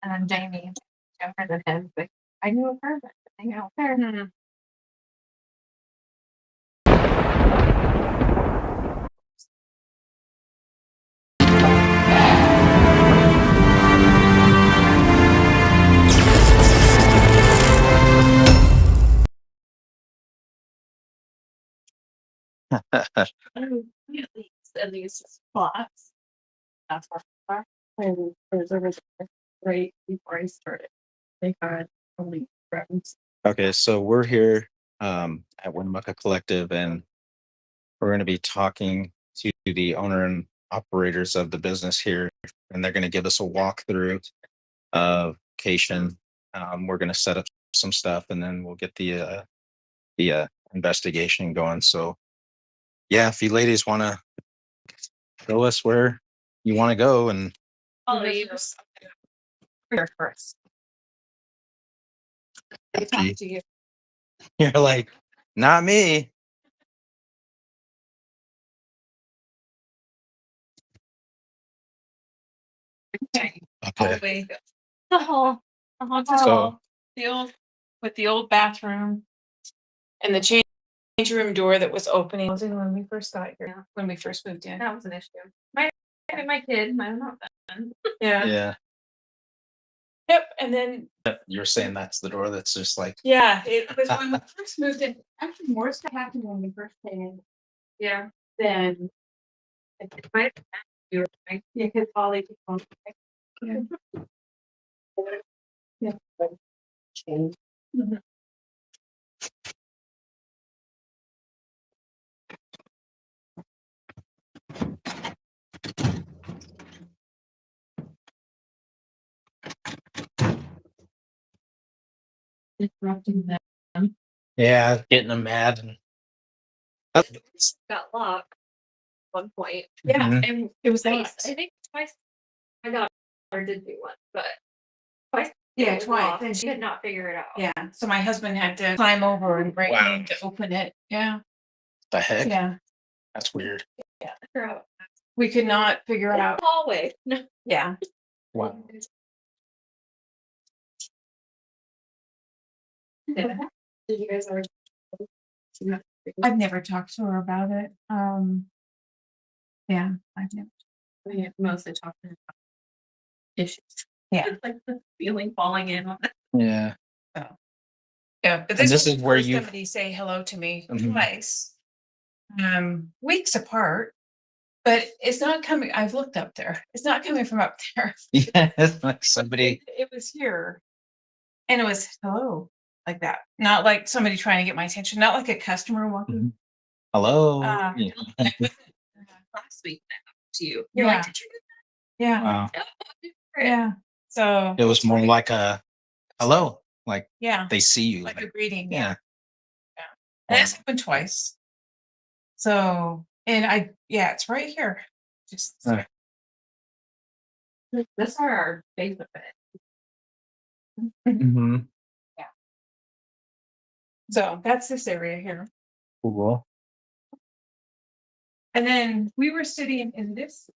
And then Jamie, a friend of his, but I knew of her, but hang out there. Hmm. At least spots. That's where and there's a right before I started. They got only friends. Okay, so we're here at Winnemucca Collective, and we're going to be talking to the owner and operators of the business here, and they're going to give us a walkthrough of location. We're going to set up some stuff, and then we'll get the investigation going. So, yeah, if you ladies want to show us where you want to go, and I'll leave here first. I talk to you. you're like, not me. Okay. Okay. The hall. So, The old with the old bathroom and the change room door that was opening when we first got here. Yeah. When we first moved in. That was an issue. My kid, I'm not done. Yeah. yeah, Yep. And then you're saying that's the door that's just like, yeah, it was when we first moved in. Actually, more stuff happened when we first came in. Yeah. Then it might you right? Yeah, because Polly took on. Yeah. Yeah. Change. Mhm. Disrupting them. yeah, getting them mad. And Got locked at one point. Yeah. Mhm. And it was Twice. locked. I think twice. My daughter did do one, but twice. Yeah, it was twice. locked. And She could not figure it out. Yeah. So my husband had to climb over and break Wow. in to open it. Yeah. the heck? Yeah. That's weird. Yeah. Figure out. We could not figure out. Hallway. No. Yeah. Wow. Yeah. Did you guys ever? I've never talked to her about it. Yeah, I've never. We mostly talking about issues. Yeah. It's like the feeling falling in on it. Yeah. Yeah, but And this this was is the where first you- somebody say hello to me Mhm. twice, weeks apart. But it's not coming. I've looked up there. It's not coming from up there. Yeah, it's like somebody. It was here, and it was hello like that. Not like somebody trying to get my attention. Not like a customer walking. Mhm. Hello. Uh, Yeah. Last week that happened to you. Yeah. You're like, did you do Yeah, Wow. that? yeah. So It was more like a hello, like yeah, they see you. like a Like, greeting. yeah. And it's happened twice. So, and it's right here. Just Right. That's our Facebook bed. Mm-hmm. so that's this area here. Cool. And then we were sitting in this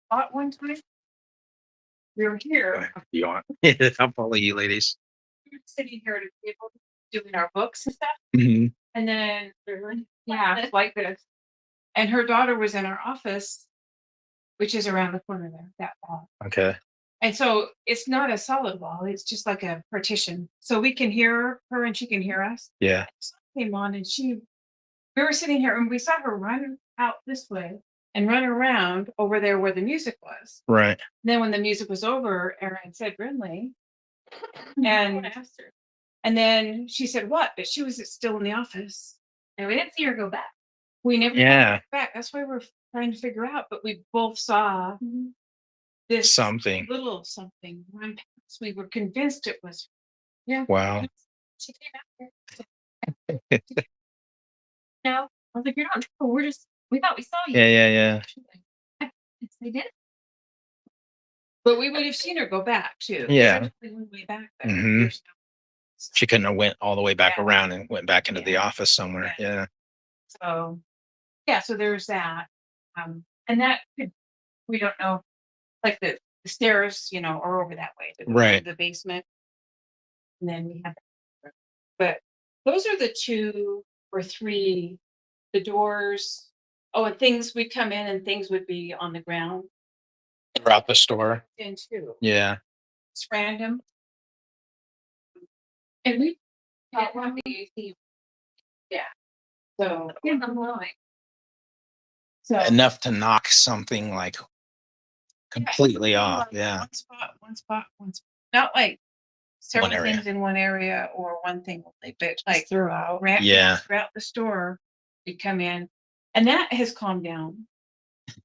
spot one time. We were here. You want? I'll follow you, ladies. We were sitting here at a table doing our books and stuff. Mm-hmm. And then like this. And her daughter was in our office, which is around the corner there, that wall. Okay. And so it's not a solid wall, it's just like a partition. So we can hear her and she can hear us. Yeah. So I came on and we were sitting here and we saw her run out this way and run around over there where the music was. Right. Then when the music was over, Erin said Brinley. I And asked her. and then she said what? But she was still in the office. And we didn't see her go back. We never Yeah. got back. That's why we're trying to figure out. But we both saw this Something. little something run past. We were convinced it was. Yeah. Wow. She came after. No, I was like, you're not. We thought we saw you. Yeah. She's like, yes, they did. But we would have seen her go back too. Yeah. We went way back there. Mhm. There's She couldn't have went all the way back Yeah. around and went back into the Yeah. office somewhere. Yeah. So, so there's that. And that we don't know, like the stairs, you know, are over that way to go Right. to the basement. And then we have, but those are the 2 or 3, the doors. Oh, and things would come in and things would be on the ground. Throughout the store. In too. Yeah. It's random. And we Yeah. got one the So, so Enough to knock something like completely off. Yeah. One spot. Not like several One area. things in one area or one thing only, but like throughout. Yeah. throughout the store, you come in, and that has calmed down.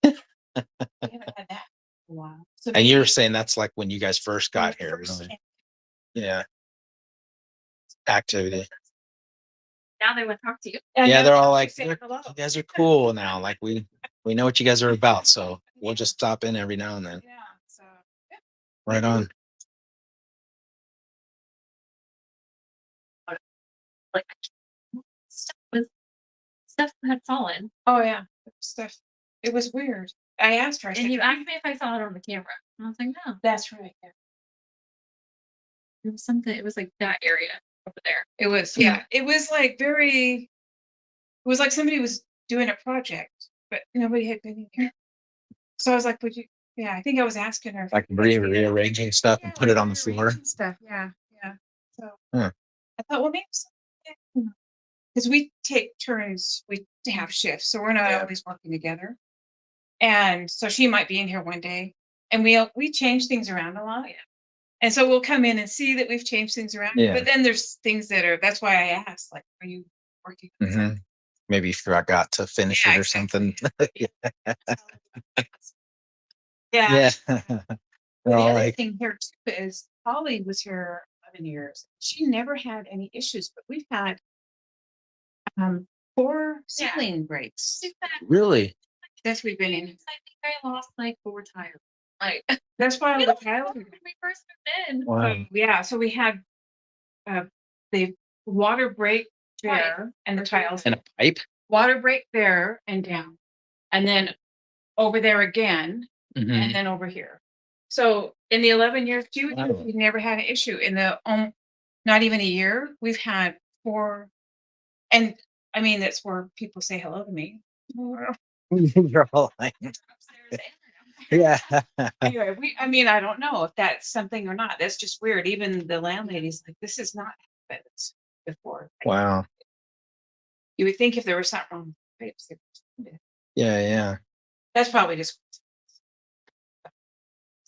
We haven't had that in a while. So And you're saying that's like when you guys first got when we here. first Really? came- Yeah. Activity. Now they would talk to you. And Yeah, now they're all like, say "You're- hello. you guys are cool now. Like we know what you guys are about. So we'll just stop in every now and then. Yeah. So Right on. Like stuff had fallen. oh yeah, stuff. It was weird. I asked her. I And said, you asked me if I saw it on the camera. And I was like, no. "That's right." Yeah. It was something, it was like that area over there. It was, yeah. It was like very. It was like somebody was doing a project, but nobody had been in here. So I was like, "Would you?" Yeah, I think I was asking her. if Like you guys needed- rearranging stuff and put it on the floor. rearranging stuff. Yeah, yeah. So Huh. I thought, well, maybe because we take turns, we have shifts, so we're not Yeah. always working together. And so she might be in here one day, and we change things around a lot. And so we'll come in and see that we've changed things around. Yeah. But then there's things that are. That's why I asked, like, are you working? on something? Mhm. Maybe you forgot to finish Yeah, it or something. Yeah. Yeah. The They're all other like, thing here too is Holly was here 11 years. She never had any issues, but we've had 4 Yeah. ceiling breaks. really? Since we've been in. I think I lost like 4 tires. Like That's why we the don't know tiles. when we first moved in. Wow. Yeah, so we had the water break there and the tiles. And a pipe? Water break there and down, and then over there again, Mhm. and then over here. So in the 11 years, Wow. we've never had an issue. In the not even a year, we've had 4. And I mean, that's where people say hello to me. You're all like, yeah. Anyway, I mean, I don't know if that's something or not. That's just weird. Even the landlady's like, this is not happened before. Wow. You would think if there was something wrong with the pipes, they would- Yeah, yeah. that's probably just.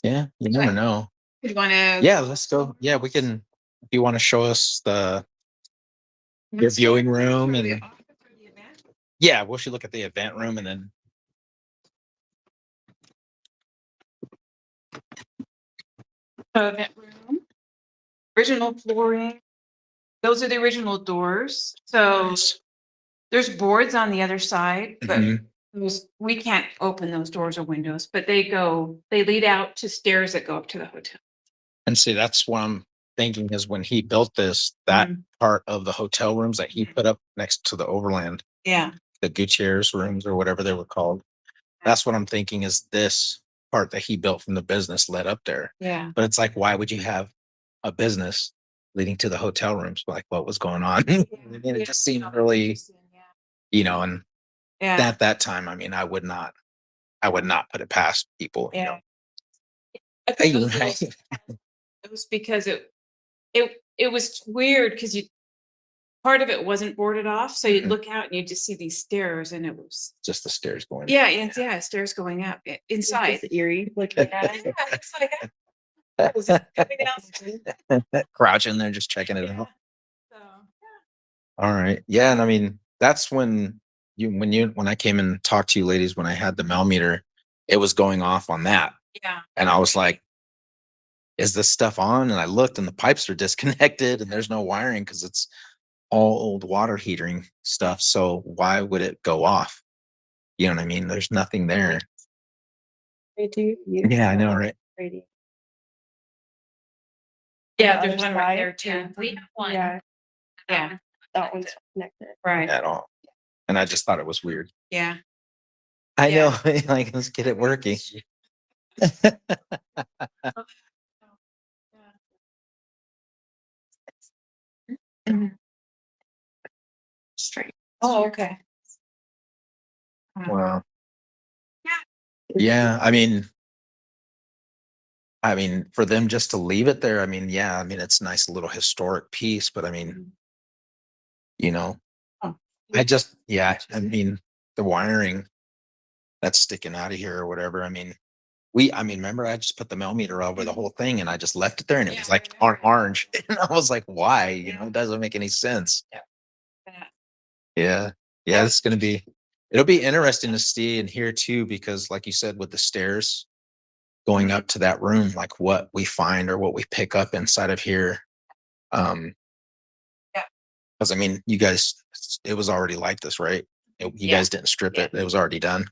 Yeah. You never know. You want to? Yeah, let's go. Yeah, we can. If you want to show us your viewing room and yeah, we should look at the event room and then Event room. Original flooring. Those are the original doors. So there's boards on the other side, but Mhm. we can't open those doors or windows, but they lead out to stairs that go up to the hotel. And see, that's what I'm thinking is when he built this, that part of the hotel rooms that he put up next to the Overland, Yeah. the Gutierrez rooms or whatever they were called. That's what I'm thinking is this part that he built from the business led up there. Yeah. But it's like, why would you have a business leading to the hotel rooms? Like, what was going on? I mean, it just seemed really, and Yeah. at that time, I mean, I would not put it past people, you know. I think Right. it was because it was weird because part of it wasn't boarded off, so you'd Mhm. look out and you'd just see these stairs, and it was Just the stairs going. stairs going up inside. Eerie. Like It's like was it coming down? Crouching there, just checking it out. So, All right. Yeah. And I mean, that's when I came and talked to you ladies, when I had the mail meter, it was going off on that. yeah. And I was like, is this stuff on? And I looked and the pipes are disconnected and there's no wiring because it's all old water heating stuff. So why would it go off? You know what I mean? There's nothing there. Yeah, I know, right? Yeah, there's one right there too. we have one. Yeah. That one's connected. Right. At all. And I just thought it was weird. Yeah. I Yeah. know. Like, let's get it working. Straight. Oh, okay. Wow. Yeah. Yeah, I mean, for them just to leave it there, I mean, yeah, I mean, it's a nice little historic piece, but I mean, you know, Oh. yeah, I mean, the wiring that's sticking out of here or whatever. I mean, remember I just put the millimeter over the whole thing and I just left it there and it Yeah, was I like remember. orange. And I was like, why? You know, it doesn't make any sense. Yeah. Yeah. Yeah, it's gonna be it'll be interesting to see and hear too, because like you said, with the stairs going up to that room, like what we find or what we pick up inside of here. Um, Yeah. because I mean, you guys, it was already like this, right? You Yeah. guys didn't strip Yeah. it; it was already done.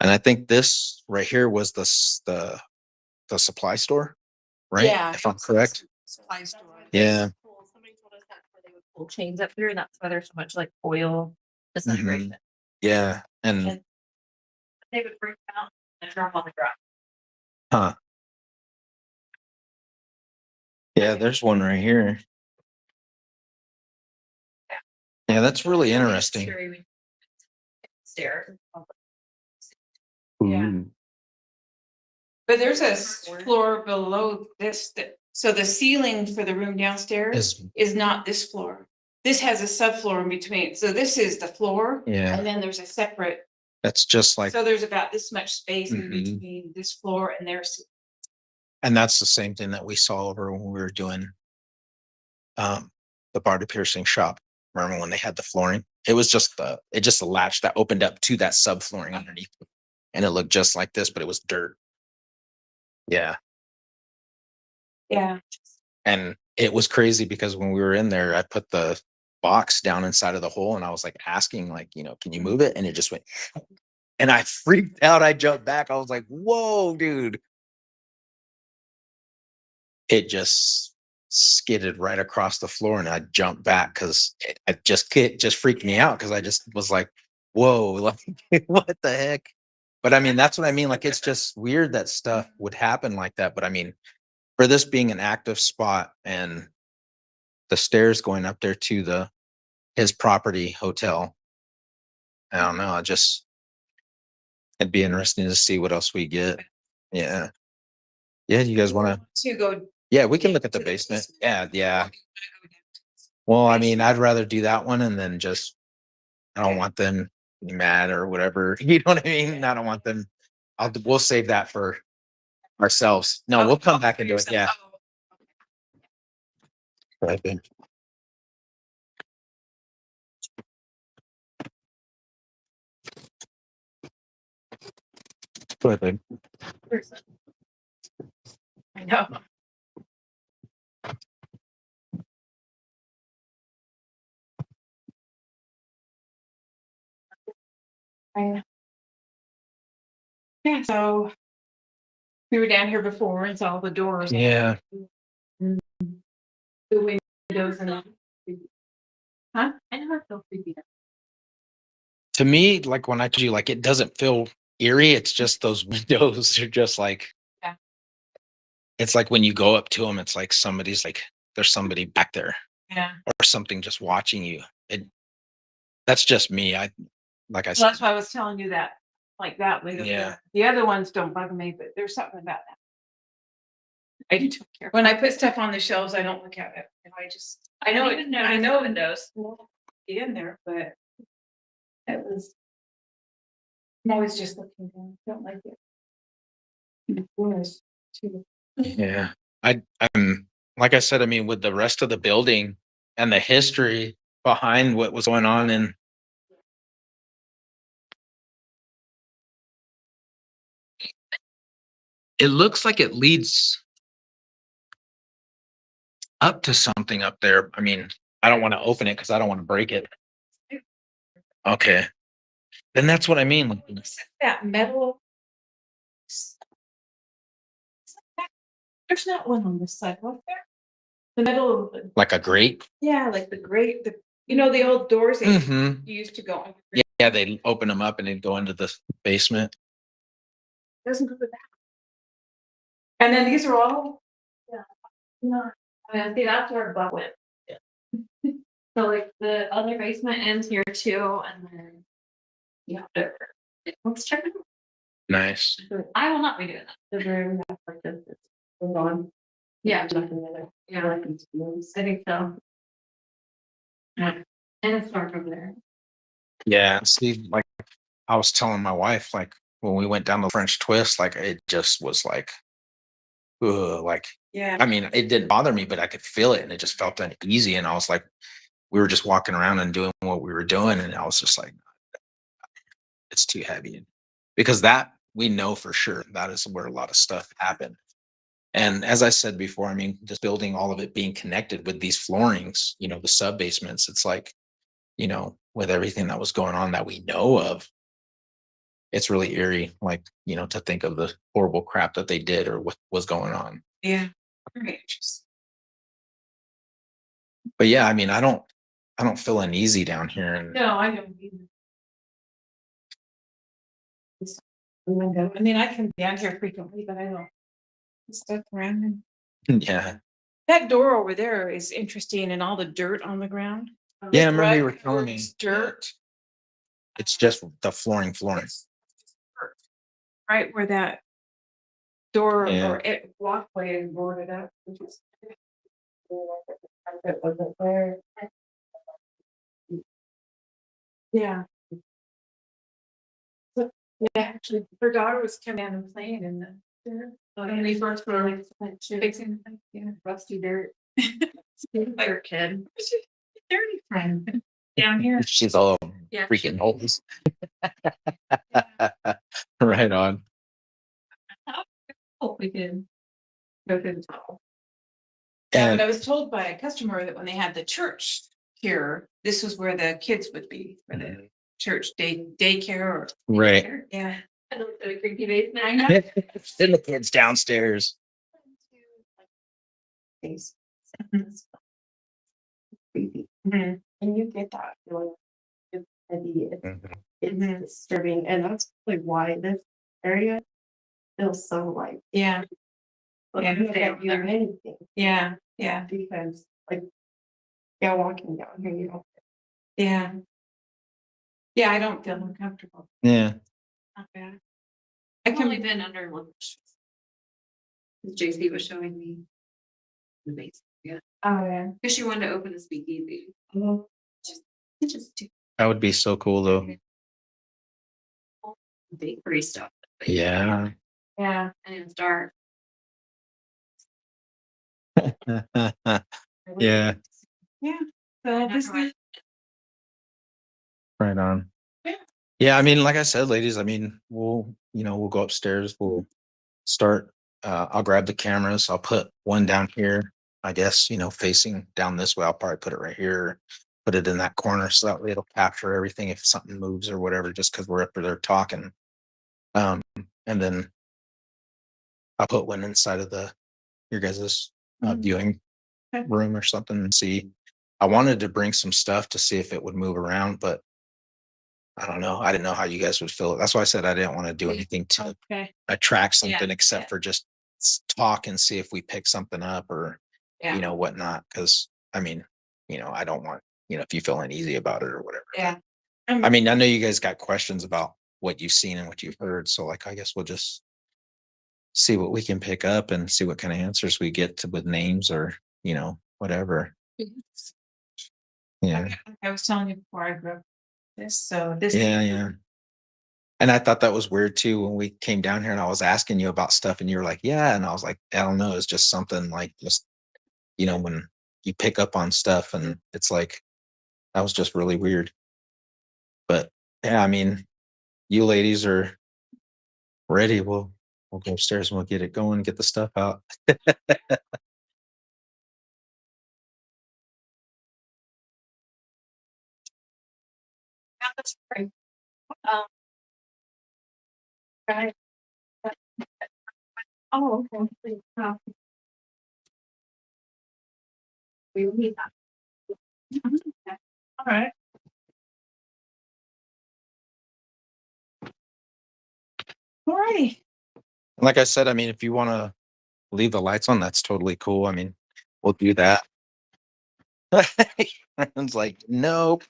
And I think this right here was the supply store, right? Yeah. If I'm correct. Supply store. Yeah. Somebody told us that's where they would pull chains up through, and that's why there's so much like oil disintegration. Yeah. And And they would bring them out and drop on the ground. huh. Yeah, there's one right here. Yeah, that's really interesting. Stairs. Yeah. Ooh. But there's a floor below this, so the ceiling for the room downstairs is not this floor. This has a subfloor in between, so this is the floor. Yeah. And then there's a separate, That's just like, so there's about this much space in Mhm. between this floor and there's. and that's the same thing that we saw over when we were doing the barter piercing shop. Remember when they had the flooring? It was just a latch that opened up to that subflooring underneath. And it looked just like this, but it was dirt. Yeah. Yeah. And it was crazy because when we were in there, I put the box down inside of the hole and I was like asking, like, you know, can you move it? And it just went, and I freaked out. I jumped back. I was like, whoa, dude. It just skidded right across the floor and I jumped back because it just freaked me out because I just was like, whoa, like what the heck? But I mean, that's what I mean. Like, it's just weird that stuff would happen like that. But I mean, for this being an active spot and the stairs going up there to his property hotel, I don't know. It'd be interesting to see what else we get. Yeah. Yeah. You guys want To go. yeah, we can look at the basement. Yeah. Yeah. Well, I mean, I'd rather do that one and then just, I don't want them to be mad or whatever. You know what I mean? I don't want them. We'll save that for ourselves. No, we'll come back and do it. Yeah. Right then. Go ahead, babe. I know. Yeah, so we were down here before and saw the doors. Yeah. The windows and. Huh? I never feel creepy. To me, like when I told you, like it doesn't feel eerie. It's just those windows are just like, Yeah. It's like when you go up to them, it's like somebody's like, there's somebody back there Yeah. or something just watching you. That's just me. Like I Well, said, that's why I was telling you that, like that way. Yeah. The other ones don't bug me, but there's something about that. I don't care. When I put stuff on the shelves, I don't look at it. And I know it, I know windows. get in there, but it was. I'm always just looking down. Don't like it. Doors too. yeah. I'm like I said, I mean, with the rest of the building and the history behind what was going on and it looks like it leads up to something up there. I mean, I don't want to open it because I don't want to break it. Okay. Then that's what I mean. Like, That metal. There's not one on this side, was there? The metal. like a grate. Yeah, like the grate, the old doors that Mm-hmm. you used to go on. Yeah, they open them up and they go into the basement. Doesn't go to that. And then these are all, No, I mean, see, that's where Bob went. So like the other basement ends here too, and then let's check it out. Nice. I will not be doing that. The room that's like this, it's gone. Yeah. Nothing in there. Yeah, I think so. Yeah, and it's dark over there. Yeah. See, like I was telling my wife, like when we went down the French twist, like it just was like, ugh, like, yeah. I mean, it didn't bother me, but I could feel it and it just felt uneasy. And I was like, we were just walking around and doing what we were doing. And I was just like, it's too heavy. Because that we know for sure that is where a lot of stuff happened. And as I said before, I mean, just building all of it being connected with these floorings, the sub basements, it's like, with everything that was going on that we know of, it's really eerie, like, to think of the horrible crap that they did or what was going on. Yeah. Very interesting. But yeah, I mean, I don't feel uneasy down here. And No, I don't either. I mean, I come down here frequently, but I don't stuck around. yeah. That door over there is interesting and all the dirt on the ground. Yeah, I It's remember you were right telling where me. it's dirt. It's just the flooring. It's dirt. Right where that door Yeah. or it walkway is boarded up. Which is, It wasn't there. yeah. So, yeah, actually, her daughter was coming down and playing in the dirt. And we first were like fixing Rusty dirt. dirt kid. Dirty friend down here. She's all Yeah. freaking holes. Right on. Oh, we did. Go through the tunnel. Yeah, And but I was told by a customer that when they had the church here, this was where the kids would be for the church daycare or right. daycare. Yeah. And then the creaky basement. I know. Send the kids downstairs. Things. Mhm. Creepy. Mhm. And you get that feeling. It's heavy. Mhm. It's Mhm. disturbing, and that's like why this area feels so like. Yeah. Yeah, You can't do anything Yeah. Yeah. because like, yeah, walking down here, you don't. Yeah. Yeah, I don't feel uncomfortable. Yeah. Not bad. I've only been under one. JC was showing me the basement. Yeah, Oh, yeah. because she wanted to open the speakeasy. Just do That would be so cool though. bakery stuff. Yeah. Yeah. And it's dark. Yeah. Yeah. So this is, Right on. Yeah. Yeah, I mean, like I said, ladies, I mean, we'll go upstairs, we'll start, I'll grab the cameras, I'll put one down here, I guess, facing down this way. I'll probably put it right here, put it in that corner so that way it'll capture everything if something moves or whatever, just because we're up there talking. And then I'll put one inside of your guys's Mhm. viewing Okay. room or something and see. I wanted to bring some stuff to see if it would move around, but I don't know. I didn't know how you guys would feel. That's why I said I didn't want to do anything to Okay. attract something Yeah, except yeah. for just talk and see if we pick something up or Yeah. whatnot. Because I mean, I don't want if you feel uneasy about it or whatever. Yeah. I mean, I know you guys got questions about what you've seen and what you've heard, so like I guess we'll just see what we can pick up and see what kind of answers we get with names or whatever. Yeah. I was telling you before I broke this. So this. Yeah, yeah. And I thought that was weird too when we came down here and I was asking you about stuff and you were like, yeah. And I was like, I don't know. It's just something like just, when you pick up on stuff and it's like, that was just really weird. But yeah, I mean, you ladies are ready. We'll go upstairs and we'll get it going, get the stuff out. Yeah, that's great. Um, right. Oh, okay. Please, we will need that. Okay. All right. All righty. Like I said, I mean, if you want to leave the lights on, that's totally cool. I mean, we'll do that. Aaron's like, nope.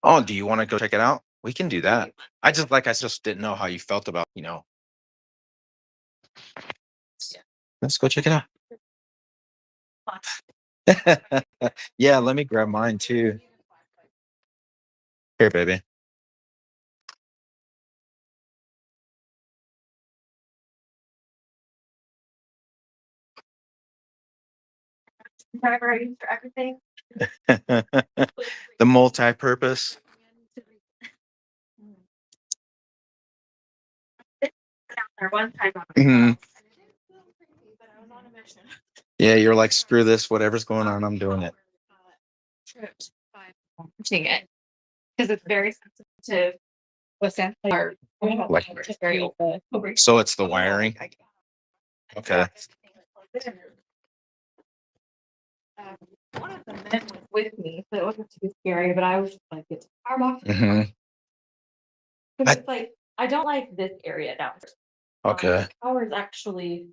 Oh, do you want to go check it out? We can do that. I just didn't know how you felt about, let's go check it out. Yeah, let me grab mine too. Here, baby. Driver, I use for everything. The multi-purpose. Or one time on Mhm. but I was on a mission. Yeah, you're like, screw this, whatever's going on, I'm doing it. Trips by watching it because it's very sensitive. What's that? Like- It's very old. So it's the wiring. Okay. One of the men was with me, so it wasn't too scary, but I was just like, it's our box. Hmm. Because it's like, I don't like this area downstairs. Okay. The tower is actually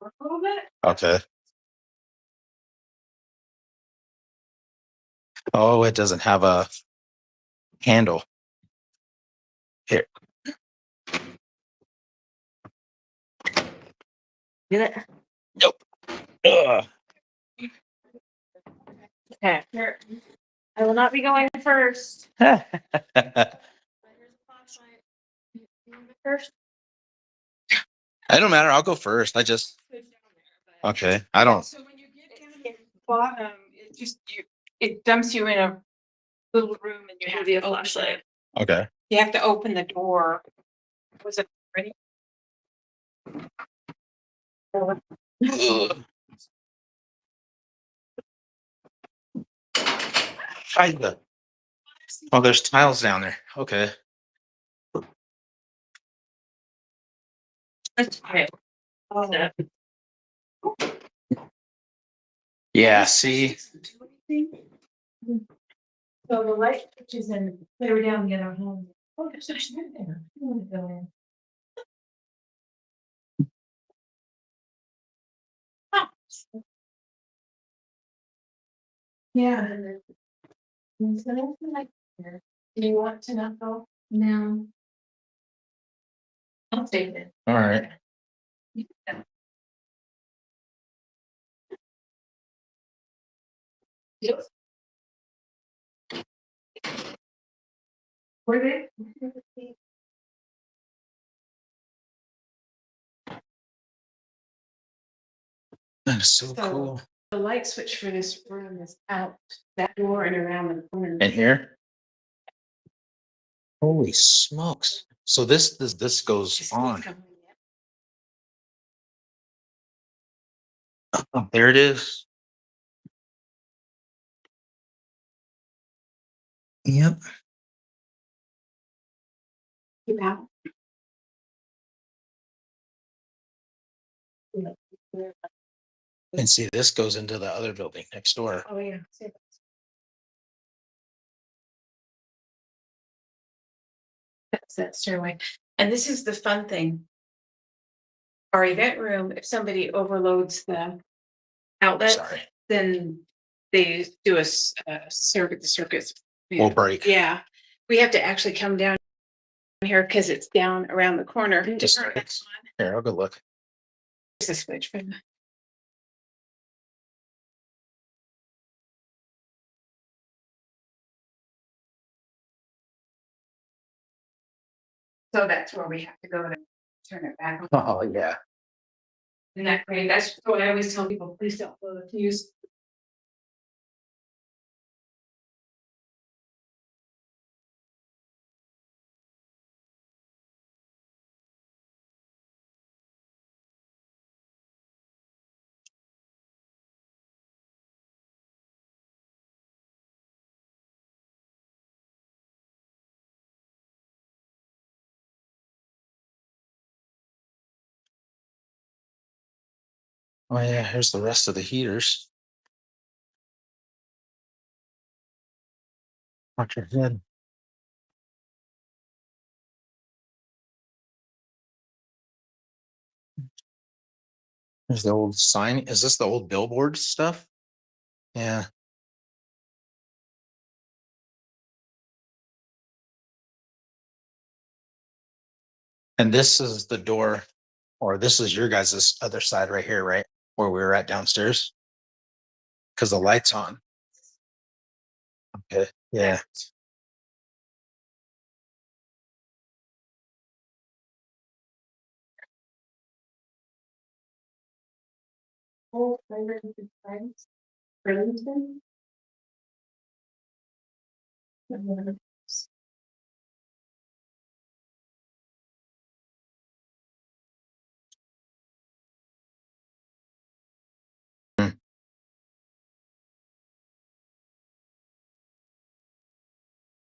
over a little bit. Okay. Oh, it doesn't have a handle. Here. Get it? Nope. Ugh. Okay. Here. I will not be going first. I First. don't matter. I'll go first. Okay. I don't. So when you get down to the bottom, it dumps you in a little room and you have to open it. Okay. You have to open the door. Was it ready? Ugh. Oh, there's tiles down there. Okay. That's okay. Oh, Yeah. See. so the light switches and clear down the other home. Oh, there's a shed there. I want to go in. Ah. Yeah. Is there anything like here? Do you want to not go? No. I'll take it. All right. Yes. Were they? That is so So- cool. The light switch for this room is out that door and around the corner. And here. Holy smokes. So this goes on. Oh, there it is. Yep. Keep out. And see, this goes into the other building next door. Oh, yeah. That's that stairway. And this is the fun thing. Our event room, if somebody overloads the outlet, Sorry. then they do a circuit, the circuits. Will break. Yeah, we have to actually come down here because it's down around the corner. Just- Turn that on. Here, I'll go look. There's a switch for the. So that's where we have to go to turn it back on. Oh, yeah. Isn't that great? That's what I always tell people, please don't blow the fuse. Oh, yeah. Here's the rest of the heaters. Watch your head. There's the old sign. Is this the old billboard stuff? Yeah. And this is the door, or this is your guys' other side right here, right? Where we were at downstairs. Because the light's on. Okay. Yeah. Old favorite friends. Burlington.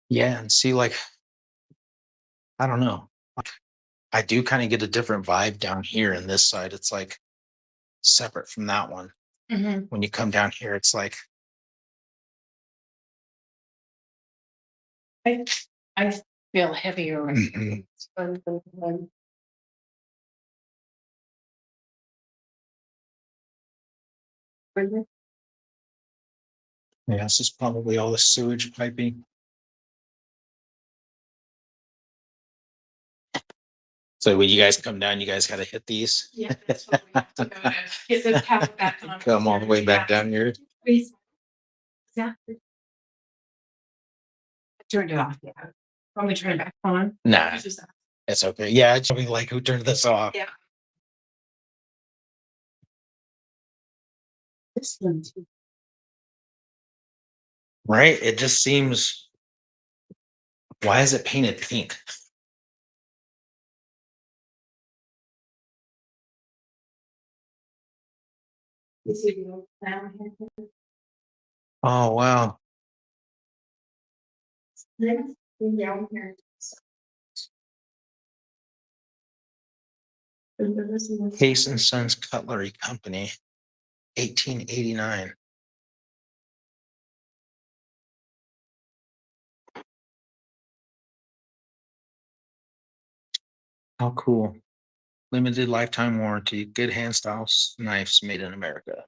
Yeah. And see, like, I don't know. I do kind of get a different vibe down here in this side. It's like separate from that one. Mhm. When you come down here, it's like, I feel heavier. mhm. Yeah, this is probably all the sewage piping. So when you guys come down, you guys got to hit these. Yeah, that's what we have to go to get the power back on. Come all the way back down here. Yeah. I turned it off, yeah. Want me to turn it back on? Nah, it's okay. Yeah, it's probably like, who turned this off? Yeah. This one too. Right? It just seems. Why is it painted pink? Oh wow. Case and Sons Cutlery Company, 1889. How cool. Limited lifetime warranty, good hand style knives made in America.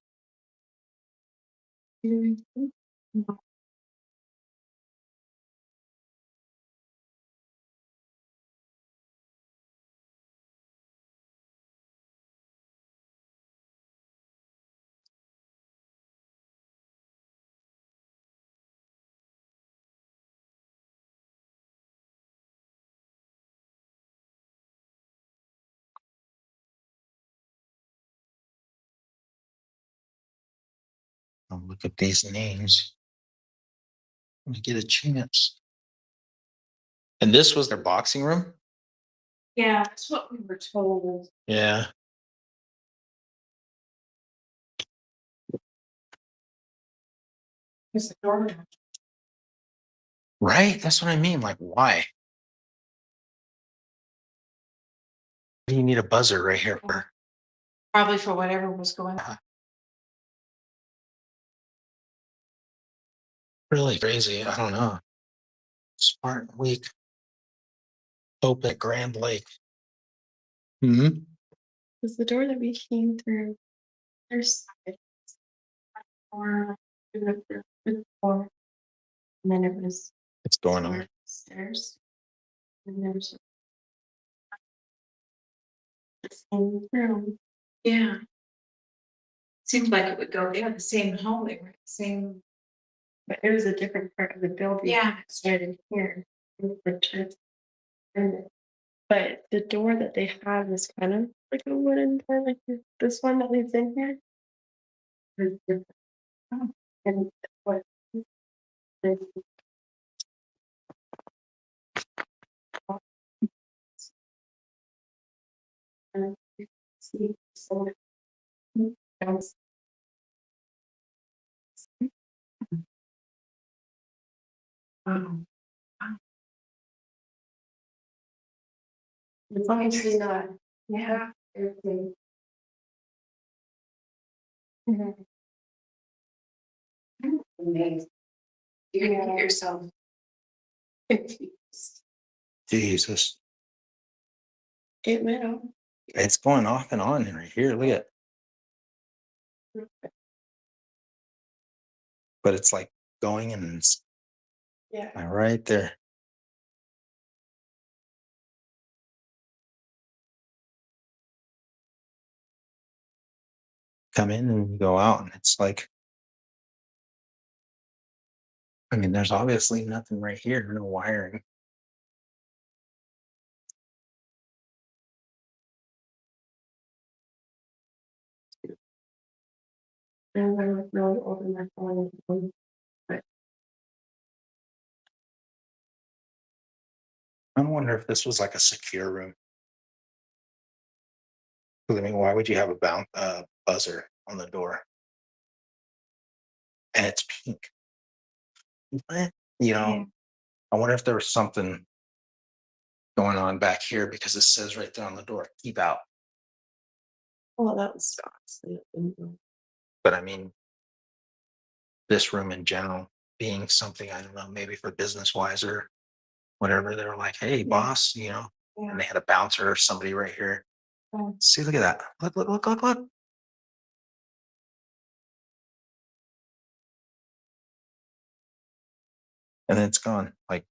I'll look up these names. When I get a chance. And this was their boxing room? Yeah, that's what we were told. Yeah. It's the door. Right? That's what I mean. Like, why? What do you need a buzzer right here for? Probably for whatever was going on. Really crazy. I don't know. Spartan Week. Open at Grand Lake. Hmm. Was the door that we came through, there's side. Or we went through before. And then it was It's going on. stairs. And there's the same room. Yeah. Seems like it would go, they had the same home, they were the same. But it was a different part of the building. Yeah. It's right in here. In the church. But the door that they have is kind of like a wooden door, like this one that leads in here. Is different. And what? See, so that's as long as you're not, yeah, everything. Amazing. You're gonna get yourself confused. Jesus. It will. It's going off and on right here. Look at But it's like going and it's Yeah. right there. Come in and you go out and it's like, I mean, there's obviously nothing right here, no wiring. And they're like really old and they're falling. I wonder if this was like a secure room. 'Cause I mean, why would you have a buzzer on the door? And it's pink. What? You know, Yeah. I wonder if there was something going on back here because it says right there on the door, keep out. Well, that was Scott's. But I mean, this room in general being something, I don't know, maybe for business wise or whatever, they were like, hey, boss, you know, and they had a bouncer or somebody right here. See, look at that. Look, look, look, look, look. And then it's gone. Like,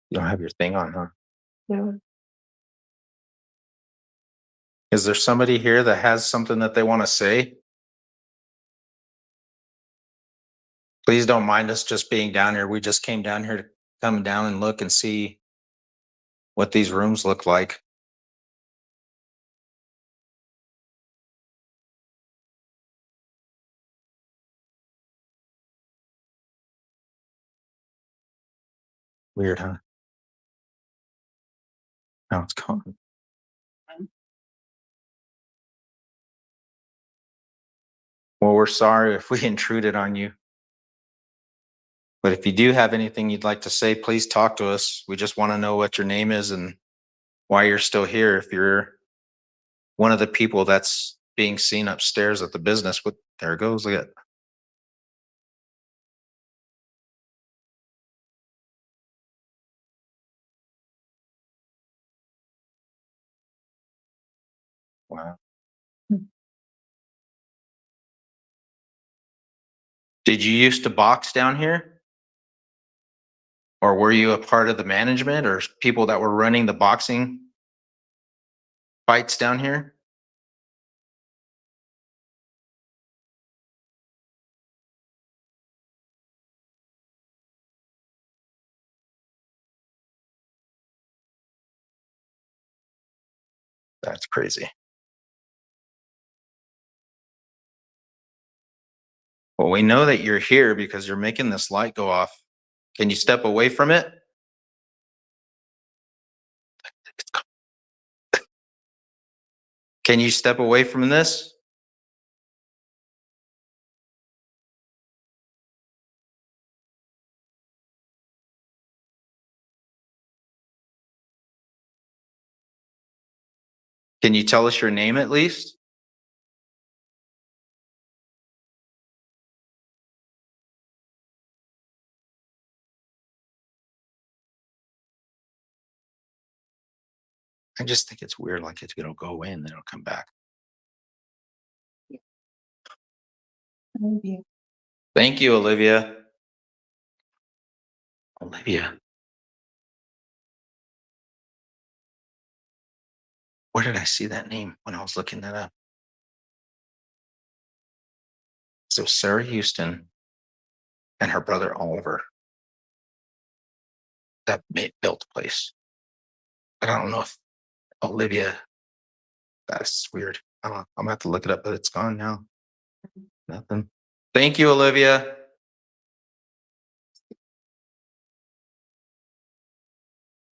you don't have your thing on, huh? Yeah. Is there somebody here that has something that they want to say? Please don't mind us just being down here. We just came down here to come down and look and see what these rooms look like. Weird, huh? Now it's gone. Well, we're sorry if we intruded on you. But if you do have anything you'd like to say, please talk to us. We just want to know what your name is and why you're still here. If you're one of the people that's being seen upstairs at the business, but there it goes. Look at it. Wow. Did you used to box down here? Or were you a part of the management or people that were running the boxing fights down here? That's crazy. Well, we know that you're here because you're making this light go off. Can you step away from it? Can you step away from this? Can you tell us your name at least? I just think it's weird, like it'll go away and then it'll come back. Thank you, Olivia. Olivia. Where did I see that name when I was looking that up? So Sarah Houston and her brother Oliver that built the place. But I don't know if Olivia, that's weird. I don't know. I'm gonna have to look it up, but it's gone now. Nothing. Thank you, Olivia.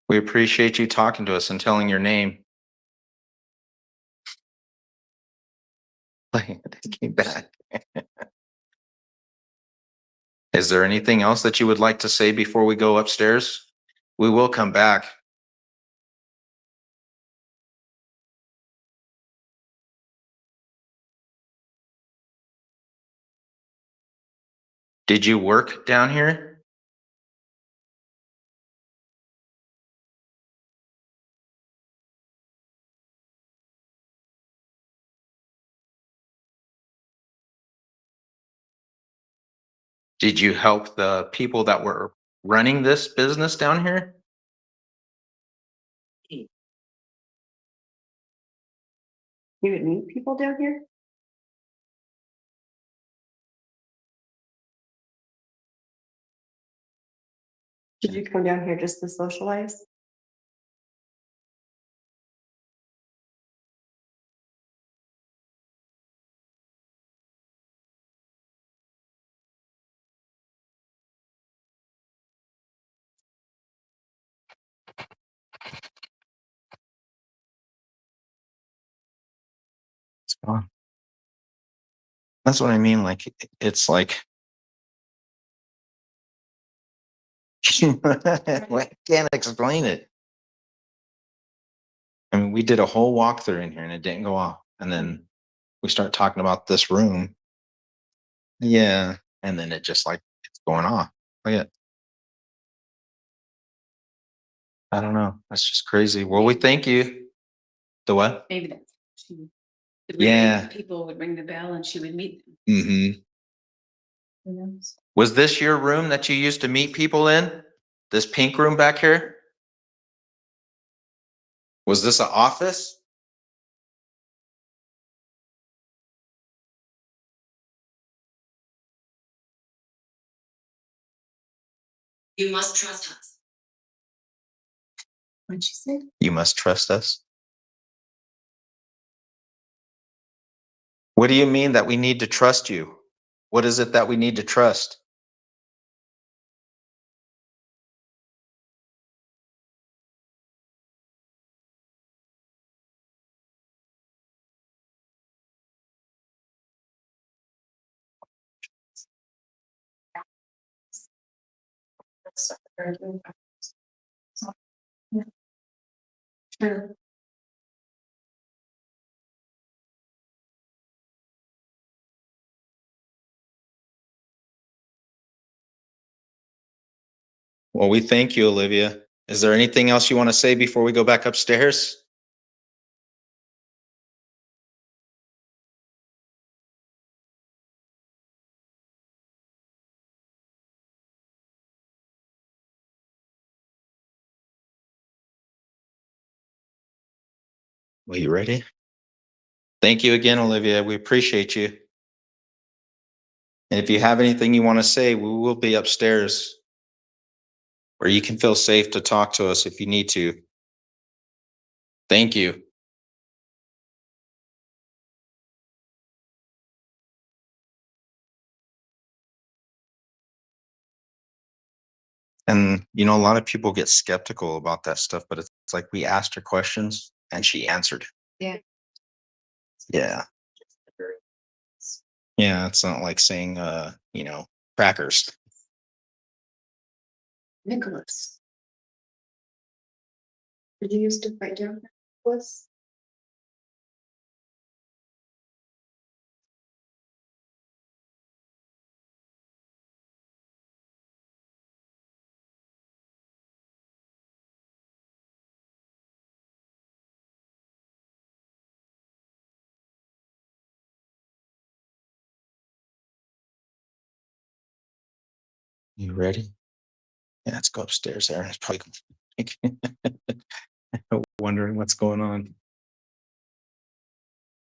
We appreciate you talking to us and telling your name. It came back. Is there anything else that you would like to say before we go upstairs? We will come back. Did you work down here? Did you help the people that were running this business down here? You would meet people down here? Did you come down here just to socialize? It's gone. That's what I mean. Like, it's like, I can't explain it. I mean, we did a whole walkthrough in here and it didn't go off. And then we start talking about this room. Yeah. And then it just like, it's going off. Look at it. I don't know. That's just crazy. Well, we thank you. The what? Maybe that's. Yeah. People would ring the bell and she would meet them. Mm-hmm. Who knows? Was this your room that you used to meet people in? This pink room back here? Was this an office? You must trust us. What'd she say? You must trust us. What do you mean that we need to trust you? What is it that we need to trust? Sure. Well, we thank you, Olivia. Is there anything else you want to say before we go back upstairs? Well, you ready? Thank you again, Olivia. We appreciate you. And if you have anything you want to say, we will be upstairs where you can feel safe to talk to us if you need to. Thank you. And, you know, a lot of people get skeptical about that stuff, but it's like we asked her questions and she answered. Yeah. Yeah. Yeah. It's not like saying, crackers. Nicholas. Did you used to write down Nicholas? You ready? Yeah, let's go upstairs, Aaron. It's probably wondering what's going on.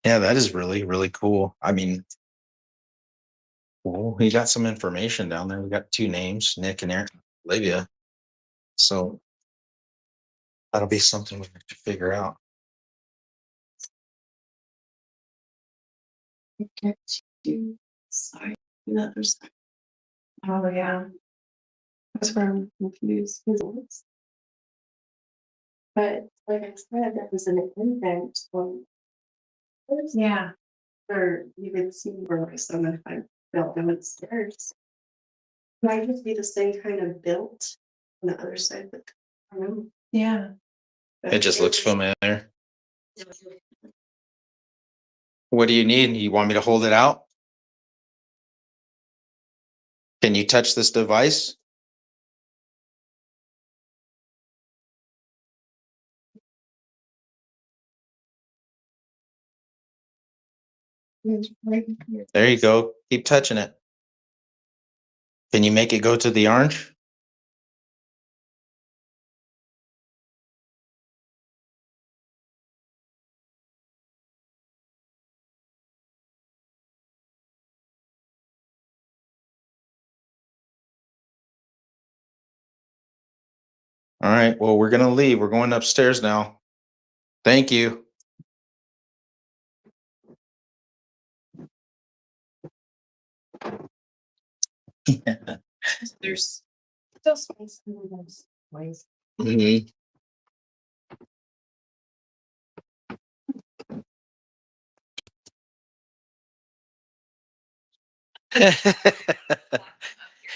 Yeah, that is really, really cool. I mean, well, we got some information down there. We got two names, Nick and Aaron, Olivia. So that'll be something we have to figure out. Get to side, the other side. Oh, yeah. That's where I'm confused. But like I said, that was an invent on. Yeah. Or you can see where some of I built downstairs. Might just be the same kind of built on the other side, but I don't know. Yeah. It just looks familiar. What do you need? You want me to hold it out? Can you touch this device? There you go. Keep touching it. Can you make it go to the orange? All right. Well, we're going to leave. We're going upstairs now. Thank you. There's still space in those ways. Mhm.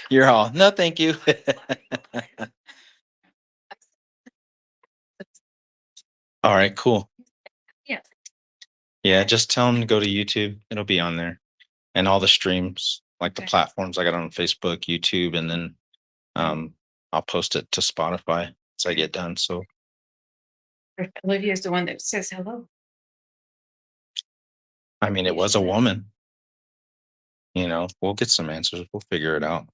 You're all, no, thank you. All right, cool. Yeah. Yeah, just tell them to go to YouTube. It'll be on there. And all the streams, like the Okay. platforms I got on Facebook, YouTube, and then I'll post it to Spotify as I get done. So Olivia's the one that says hello. I mean, it was a woman. You know, we'll get some answers. We'll figure it out.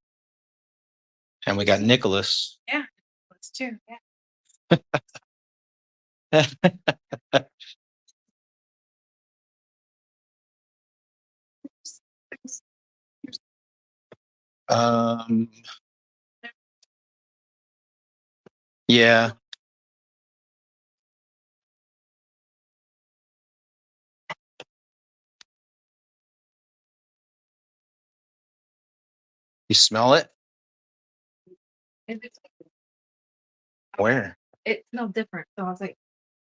And we got Nicholas. Yeah. Let's too. Yeah. um yeah. You smell it? Where? It smelled different. So I was like,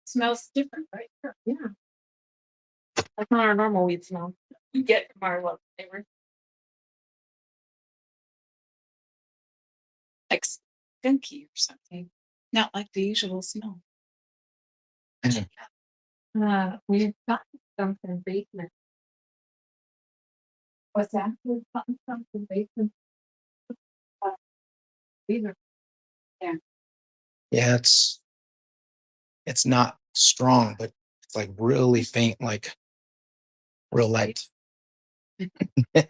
smells different, right? Sure. Yeah. That's not our normal weed smell. You get from our love flavor. Like skunky or something. Not like the usual smell. We've gotten some from basement. What's that? We've gotten some from basement. These are Yeah, it's not strong, but it's like really faint, like real light.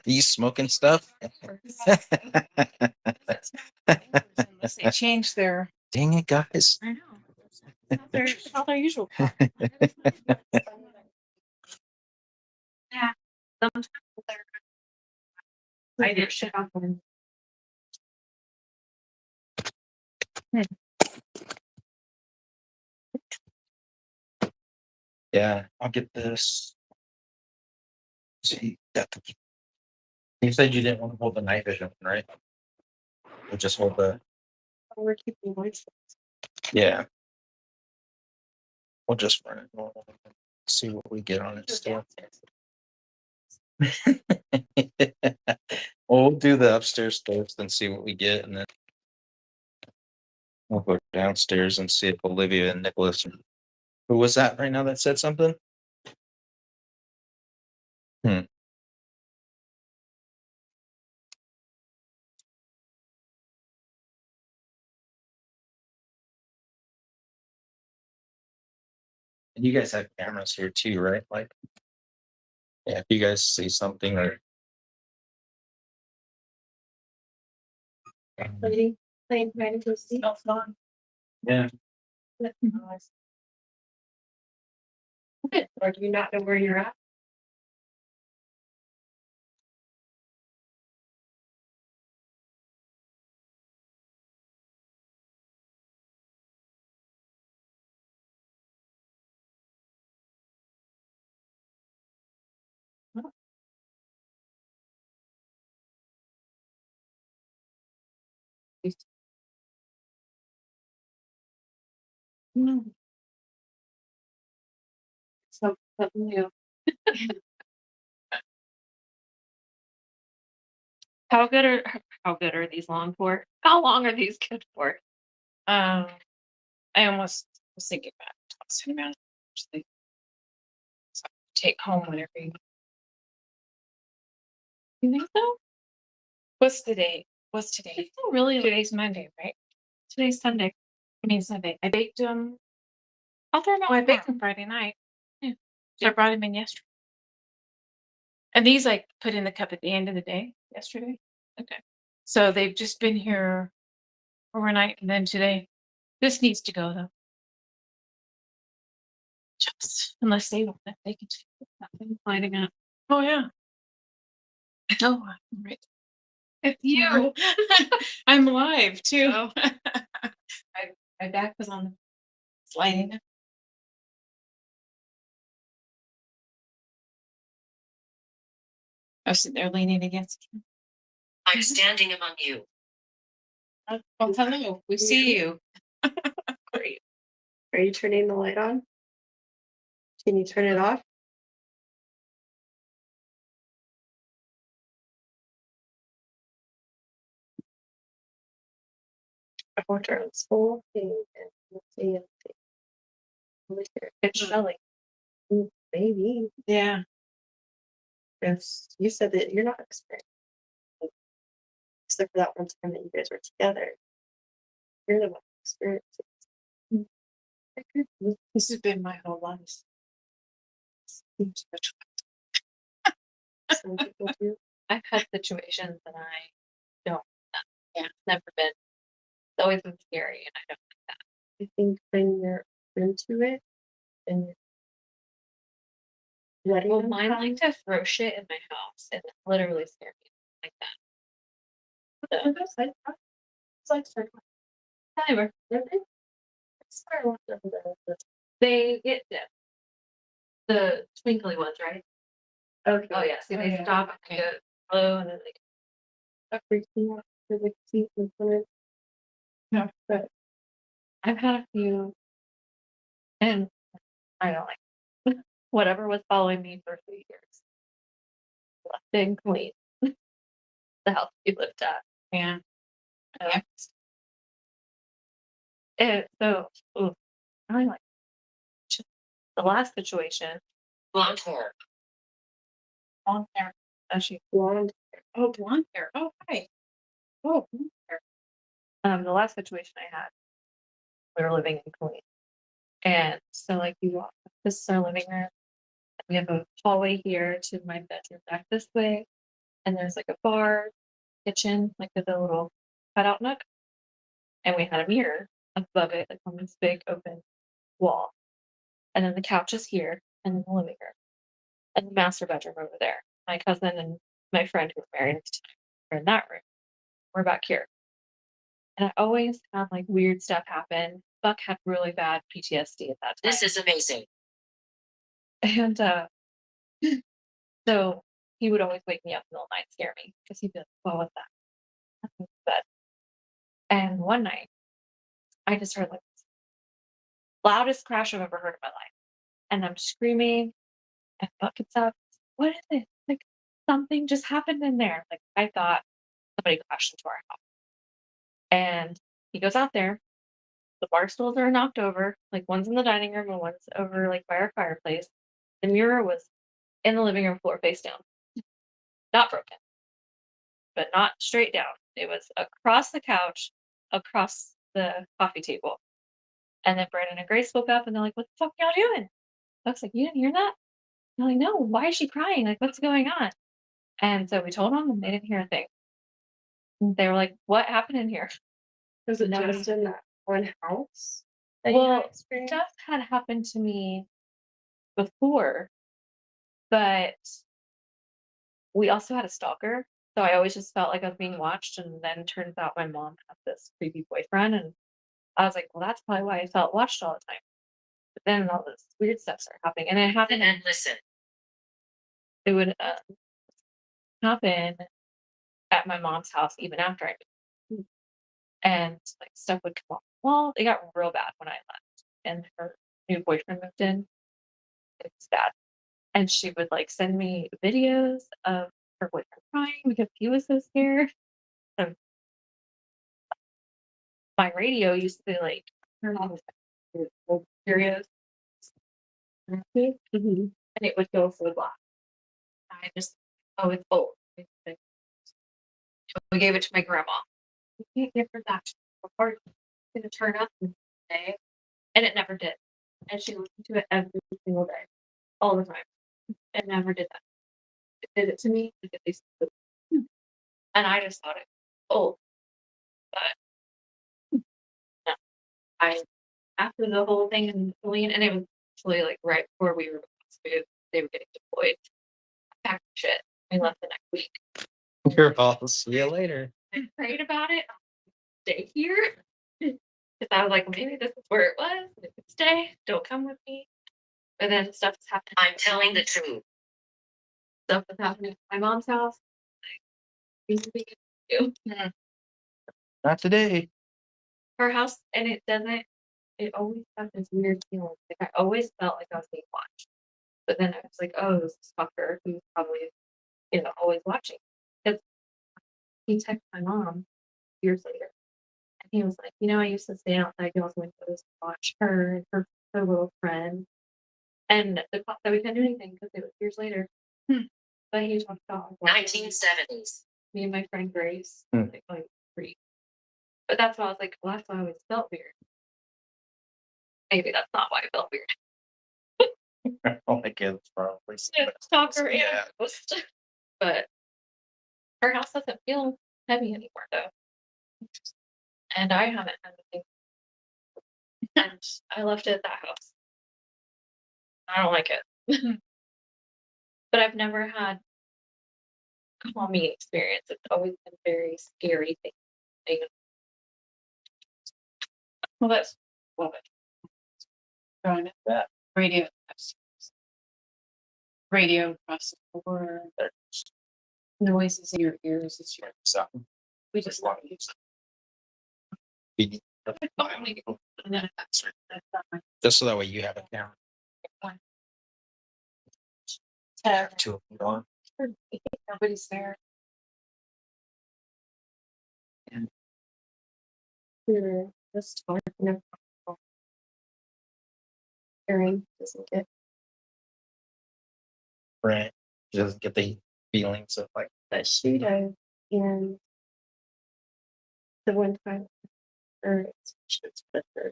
You smoking stuff? unless they change their. Dang it, guys. I know. It's not their usual. Yeah. Sometimes I did shit off them. Yeah, I'll get this. See, you said you didn't want to hold the night vision, right? We'll just hold the. We're keeping voice. Yeah. We'll just run it. We'll see what we get on it still. We'll do the upstairs first and see what we get, and then we'll go downstairs and see if Olivia and Nicholas. Who was that right now that said something? And you guys have cameras here too, right? Like, yeah, if you guys see something or. Lady, playing ready to see. On. Yeah. Or do you not know where you're at? No. Something new. How good are these long for? How long are these good for? I almost was thinking about tossing them out. Actually. So take home whenever you. You think so? What's the date? What's today? It's still really today's Monday, right? Today's Sunday. I mean Sunday. I baked them. I'll throw them out. I baked them Friday night. Yeah. So I brought them in yesterday. And these I put in the cup at the end of the day yesterday. Okay. So they've just been here overnight and then today. This needs to go though. Just unless they want it, they can take it. Nothing lighting up. Oh yeah. I know. I'm right. It's you. I'm live too. My back was on sliding. I was sitting there leaning against you. I'm standing among you. Oh, hello. We see you. Great. Are you turning the light on? Can you turn it off? I will turn this whole thing and we'll see it. It's Shelly. Maybe. Yeah. Because you said that you're not experienced. Except for that one time that you guys were together. You're the one experiencing. This has been my whole life. Some people do. I've had situations and I don't. Yeah, it's never been. It's always been scary, and I don't. I think when you're into it and you're letting Well, them mine come, like to throw shit in my house and literally scare me like that. it's like circle. Never. They get dim. The twinkly ones, right? Okay. Oh yeah. See, Oh, they yeah. stop and go slow, and then they. That freaks me out because I see them coming. Yeah. But I've had a few, and I don't like whatever was following me for 3 years. Left and clean. The house you lived at. Yeah. Yeah. And so, ooh, I like the last situation. Blonde hair. Long hair. Actually, blonde. Oh, blonde hair. Oh, hi. Oh, blonde hair. the last situation I had, we were living in Queens, and so like you walk. This is our living room. We have a hallway here to my bedroom back this way, and there's like a bar, kitchen, like with a little cutout nook, and we had a mirror above it, like on this big open wall, and then the couch is here, and then the living room, and the master bedroom over there. My cousin and my friend who were married at the time are in that room. We're back here. And I always have like weird stuff happen. Buck had really bad PTSD at that time. This is amazing. And so he would always wake me up in the middle of the night, scare me, because he'd be like, "What was that?" Nothing but. And one night, I just heard like loudest crash I've ever heard in my life. And I'm screaming, and Buck gets up. What is it? Like something just happened in there. Like I thought somebody crashed into our house. And he goes out there. The bar stools are knocked over, like one's in the dining room and one's over like by our fireplace. The mirror was in the living room floor face down. Not broken, but not straight down. It was across the couch, across the coffee table. And then Brandon and Grace woke up and they're like, "What the fuck y'all doing?" I was like, "You didn't hear that?" They're like, "No, why is she crying? Like, what's going on?" And so we told them and they didn't hear a thing. And they were like, "What happened in here?" Was it No. just in that one house? That you Well, had experienced? stuff had happened to me before, but we also had a stalker. So I always just felt like I was being watched. And then turns out my mom had this creepy boyfriend. And I was like, well, that's probably why I felt watched all the time. But then all this weird stuff started happening. And it happened, And listen. it would happen at my mom's house even after I moved. And like stuff would come off the wall. It got real bad when I left. And her new boyfriend moved in. It was bad. And she would like send me videos of her boyfriend crying because he was so scared. And my radio used to like turn on the stereos and it would go full blast. I just, oh, it's old. We gave it to my grandma. We can't give her that. Her heart is gonna turn up one day, and it never did. And she listened to it every single day, all the time. It never did that. It did it to me. It did these- And I just thought it old. But no, I after the whole thing in Julian, and it was actually like right before they were getting deployed. I packed shit. I left the next week. You're all, see you later. I prayed about it. I'll stay here. Because I was like, maybe this is where it was. And it could stay. Don't come with me. But then stuff's happening. I'm telling the truth. Stuff was happening at my mom's house. Things we could do. Not today. Her house, and it always had this weird feeling. Like I always felt like I was being watched. But then I was like, oh, this is fucker who's probably, always watching. Because he texted my mom years later. And he was like, I used to stand outside y'all's windows and watch her and her little friend. And the cop said we couldn't do anything because it was years later. But he talked about watching 1970s. me and my friend Grace. Hmm. Like free. But that's why I was like, well, that's why I always felt weird. Maybe that's not why I felt weird. Oh my kids probably. Stalker and Yeah. ghost. But her house doesn't feel heavy anymore though. And I haven't had anything. And I left it at that house. I don't like it. But I've never had a calming experience. It's always been very scary thing. Well, that's well, going at that radio, radio across the board, noises in your ears. It's your So we just want to use. be- And then that's not my just so that way you have it down. one. Two of them gone. Nobody's there. We're just talking about Erin doesn't get Right. She doesn't get the feelings of like, but she does, and the one time her it's with her,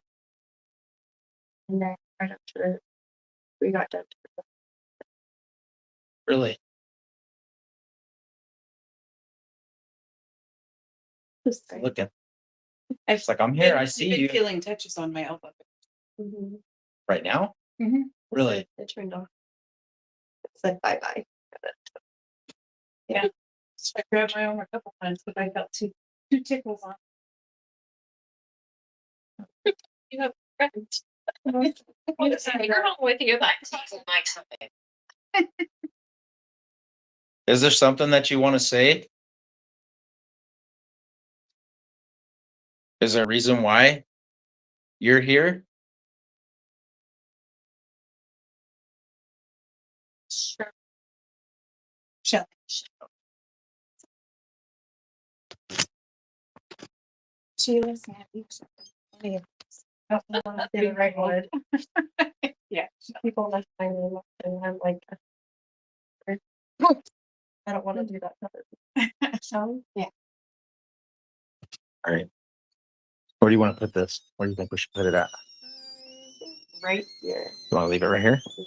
and then right after we got done, really? just like, Look at. It's like, I'm here, I see I've been you feeling touches on my elbow. mhm. right now. Mm-hmm. Really? It turned off. It said bye bye. So I grabbed my arm a couple times, but I felt two tickles on. You have friends. You're home with you. I'm taking my time. Is there something that you want to say? Is there a reason why you're here? Sure. Shall she was happy. In the right one. Yeah. People left my name up, and I'm like, I don't want to do that. So yeah, All right. Where do you want to put this? Where do you think we should put it at? right here. You want to leave it right here? Yeah.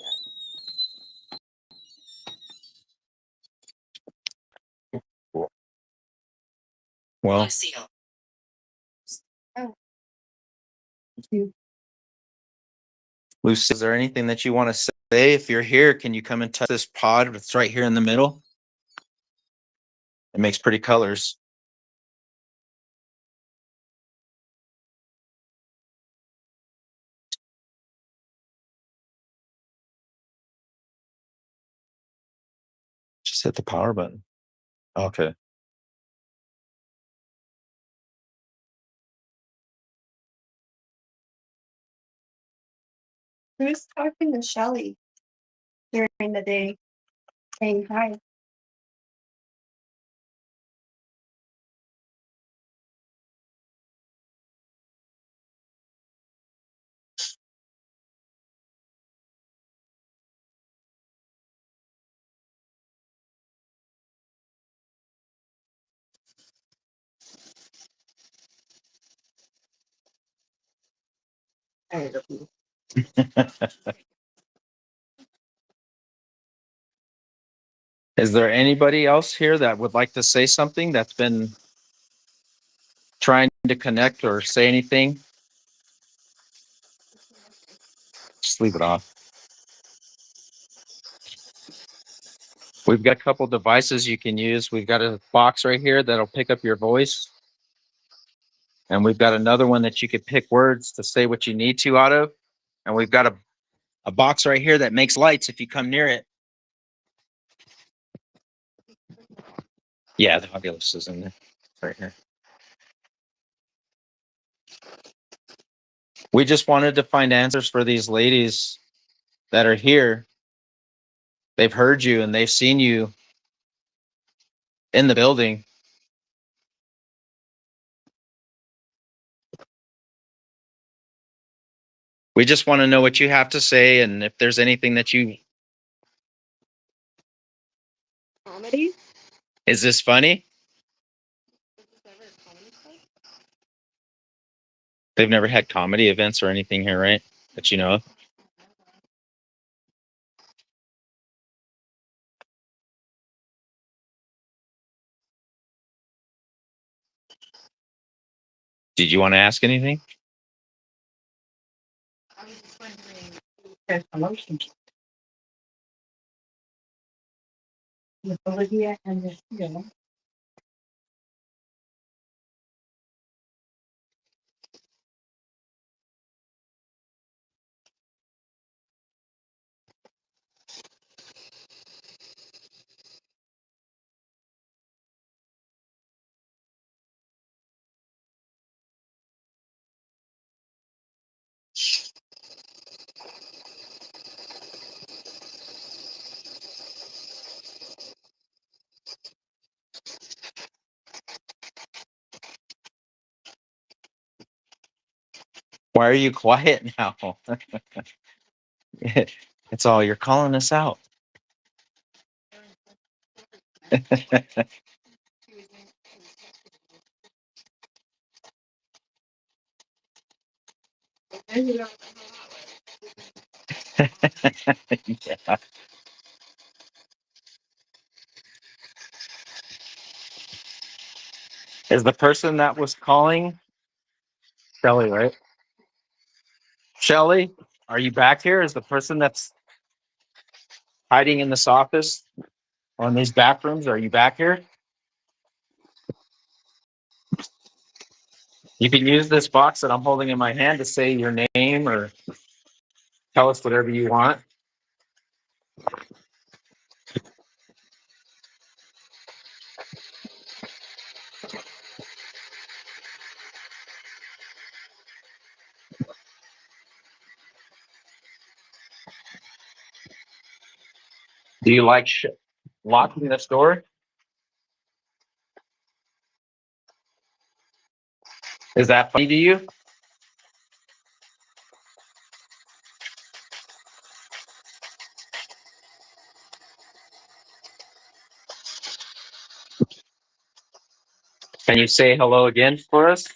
Well, Lucille. Lucy, is there anything that you want to say? If you're here, can you come and touch this pod? It's right here in the middle. It makes pretty colors. Just hit the power button. Okay. Who's talking to Shelly during the day, saying hi? Is there anybody else here that would like to say something that's been trying to connect or say anything, just leave it off. We've got a couple devices you can use. We've got a box right here that'll pick up your voice. And we've got another one that you could pick words to say what you need to out of. And we've got a box right here that makes lights if you come near it. Yeah, the Oculus is in there right here. We just wanted to find answers for these ladies that are here. They've heard you and they've seen you in the building. We just want to know what you have to say and if there's anything that you. Comedy? Is this funny? They've never had comedy events or anything here, right? That you know of? Did you want to ask anything? I was just wondering, there's promotion. With Olivia and this, you know. Why are you quiet now? It's all you're calling us out. Yeah. Is the person that was calling Shelly, right? Shelly, are you back here? Is the person that's hiding in this office or in these back rooms, are you back here? You can use this box that I'm holding in my hand to say your name or tell us whatever you want. Do you like locking this door? Is that funny to you? Can you say hello again for us?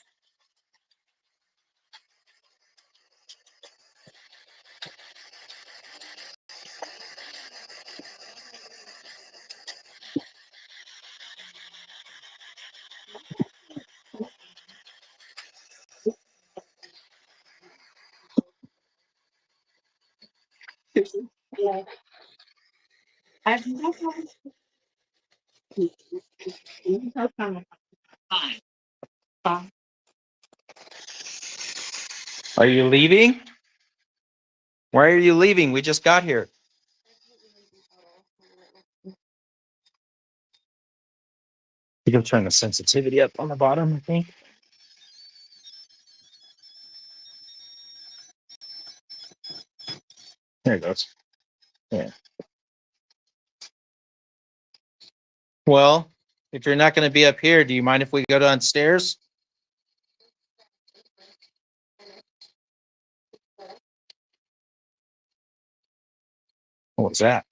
Yeah. I've never. Are you leaving? Why are you leaving? We just got here. You can turn the sensitivity up on the bottom, I think. There it goes. Yeah. Well, if you're not going to be up here, do you mind if we go downstairs? What was that?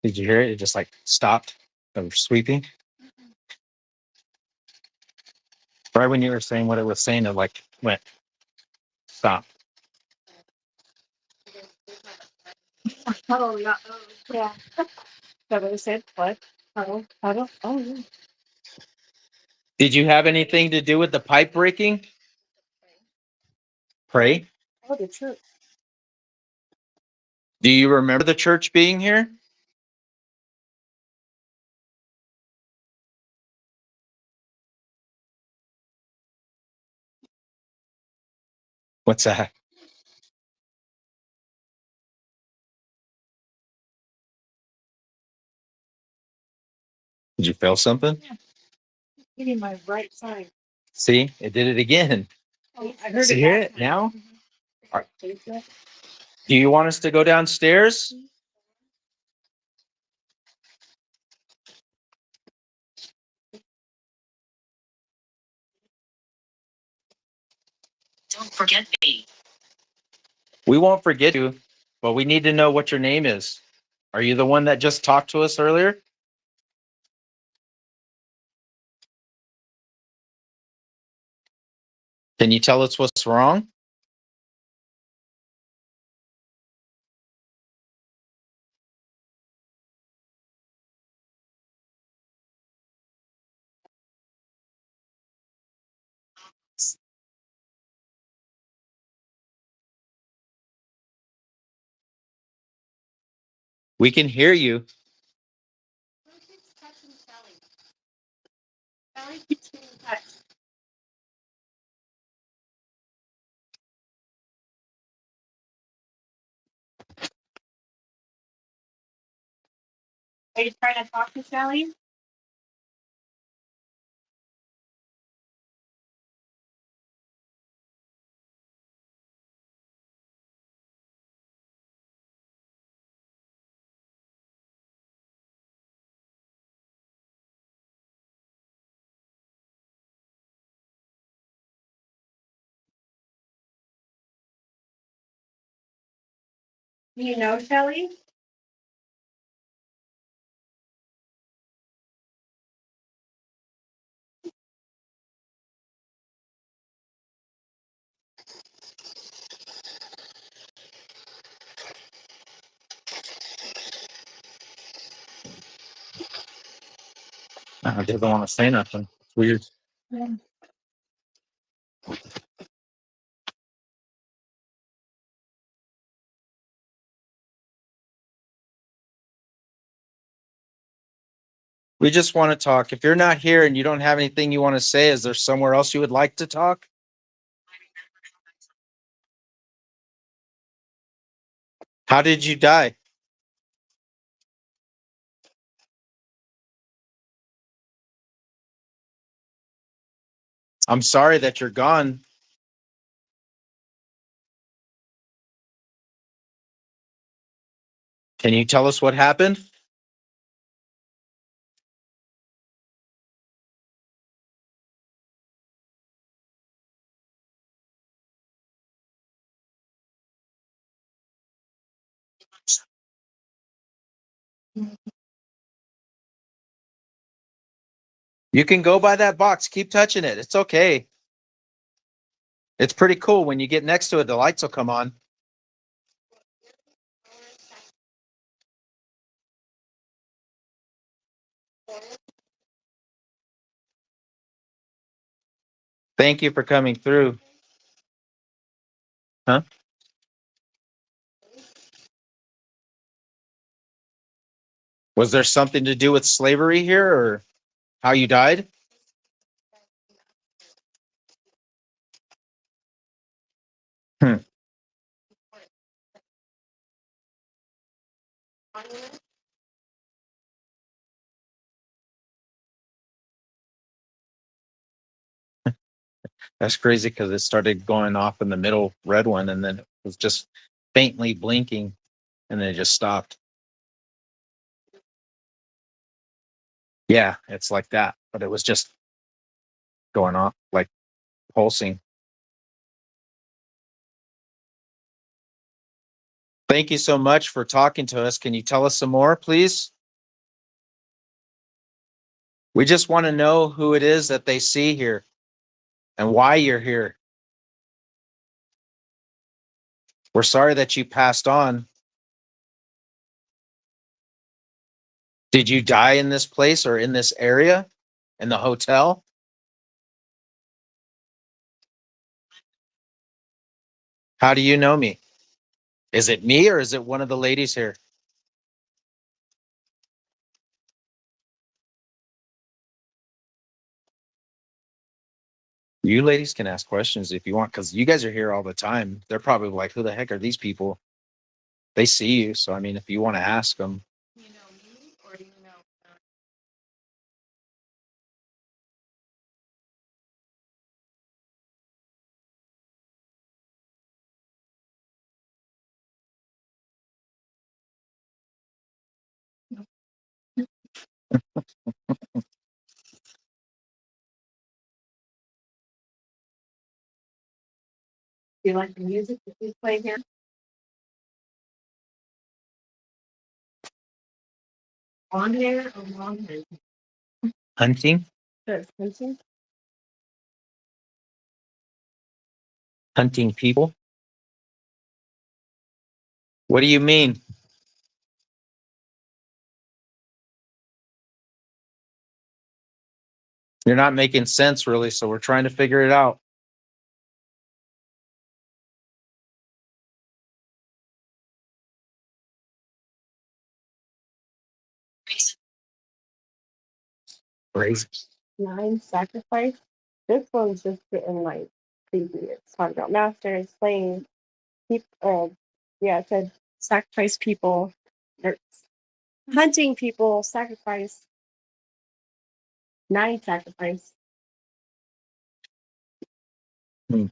Did you hear it? It just like stopped from sweeping. Right when you were saying what it was saying, it like went stop. Oh, yeah. Yeah. That what it said? What? Huddle? Huddle? Oh, yeah. Did you have anything to do with the pipe breaking? Pray. Oh, the church. Do you remember the church being here? What's that? Did you feel something? Hitting my right side. See, it did it again. Oh, I heard See it it last time. now? Are- Taste it? Do you want us to go downstairs? Don't forget me. We won't forget you, but we need to know what your name is. Are you the one that just talked to us earlier? Can you tell us what's wrong? We can hear you. Sally keeps getting touched. Are you trying to talk to Sally? Do you know Sally? I doesn't want to say nothing. It's weird. We just want to talk. If you're not here and you don't have anything you want to say, is there somewhere else you would like to talk? How did you die? I'm sorry that you're gone. Can you tell us what happened? You can go by that box. Keep touching it. It's okay. It's pretty cool. When you get next to it, the lights will come on. Thank you for coming through. Huh? Was there something to do with slavery here or how you died? Hmm. That's crazy because it started going off in the middle red one and then it was just faintly blinking and then it just stopped. Yeah, it's like that, but it was just going off like pulsing. Thank you so much for talking to us. Can you tell us some more, please? We just want to know who it is that they see here and why you're here. We're sorry that you passed on. Did you die in this place or in this area? In the hotel? How do you know me? Is it me or is it one of the ladies here? You ladies can ask questions if you want, because you guys are here all the time. They're probably like, who the heck are these people? They see you. So, I mean, if you want to ask them, You know me or do you know? Do you like the music that we play here? On hair or long hair? hunting, That's hunting. hunting people. What do you mean? You're not making sense really. So we're trying to figure it out. Crazy. 9 sacrifice. This one's just getting like creepy. It's talking about masters, slaves, people. Yeah, it said sacrifice people. Or hunting people, sacrifice. 9 sacrifice. Hmm.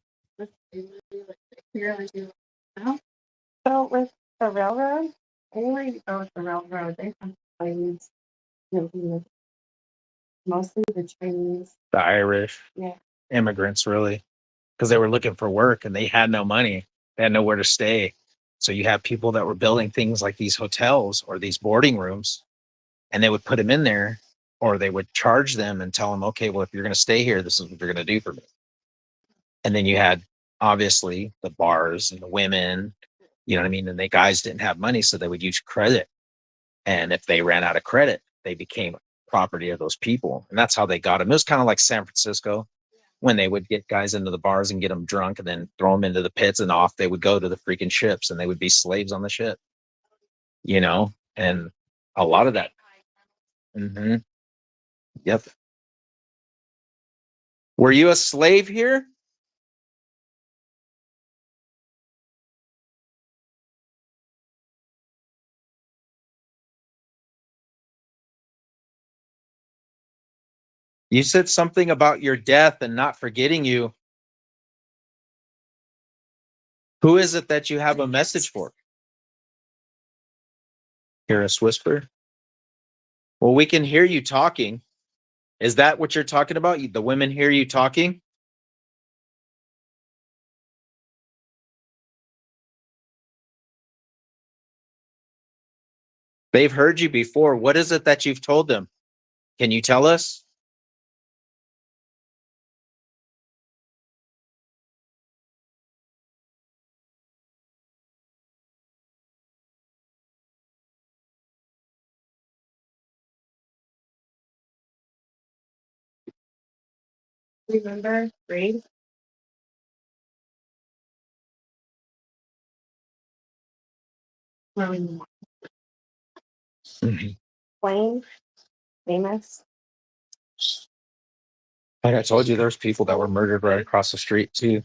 So with the railroad, anywhere you go with the railroad, they have planes. Mostly the Chinese. The Irish Yeah. immigrants, really, because they were looking for work and they had no money. They had nowhere to stay. So you have people that were building things like these hotels or these boarding rooms, and they would put them in there, or they would charge them and tell them, okay, well, if you're going to stay here, this is what you're going to do for me. And then you had obviously the bars and the women, you know what I mean? And the guys didn't have money, so they would use credit. And if they ran out of credit, they became property of those people. And that's how they got them. It was kind of like San Francisco when they would get guys into the bars and get them drunk and then throw them into the pits and off they would go to the freaking ships and they would be slaves on the ship, you know? And a lot of that. Hmm. Yep. Were you a slave here? You said something about your death and not forgetting you. Who is it that you have a message for? Hear us whisper? Well, we can hear you talking. Is that what you're talking about? The women hear you talking? They've heard you before. What is it that you've told them? Can you tell us? Remember grade? Growing Mhm. plain, famous. Like I told you, there's people that were murdered right across the street too.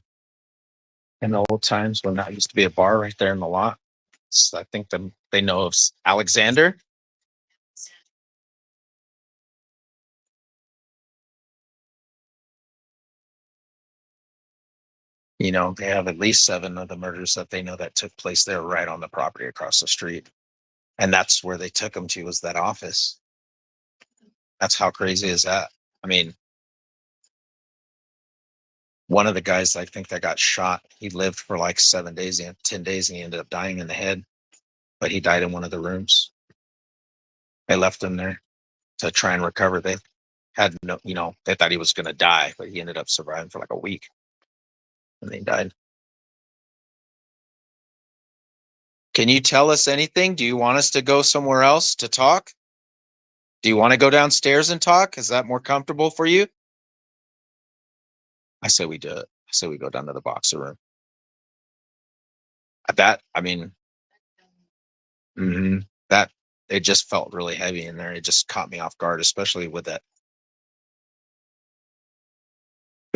In the old times when that used to be a bar right there in the lot. I think they know of Alexander. You know, they have at least 7 of the murders that they know that took place there right on the property across the street. And that's where they took him to, was that office. That's how crazy is that? I mean, one of the guys I think that got shot, he lived for like 7 days and 10 days and he ended up dying in the head, but he died in one of the rooms. They left him there to try and recover. They had no, you know, they thought he was going to die, but he ended up surviving for like a week and they died. Can you tell us anything? Do you want us to go somewhere else to talk? Do you want to go downstairs and talk? Is that more comfortable for you? I say we do it. I say we go down to the boxer room. That, I mean, that it just felt really heavy in there. It just caught me off guard, especially with the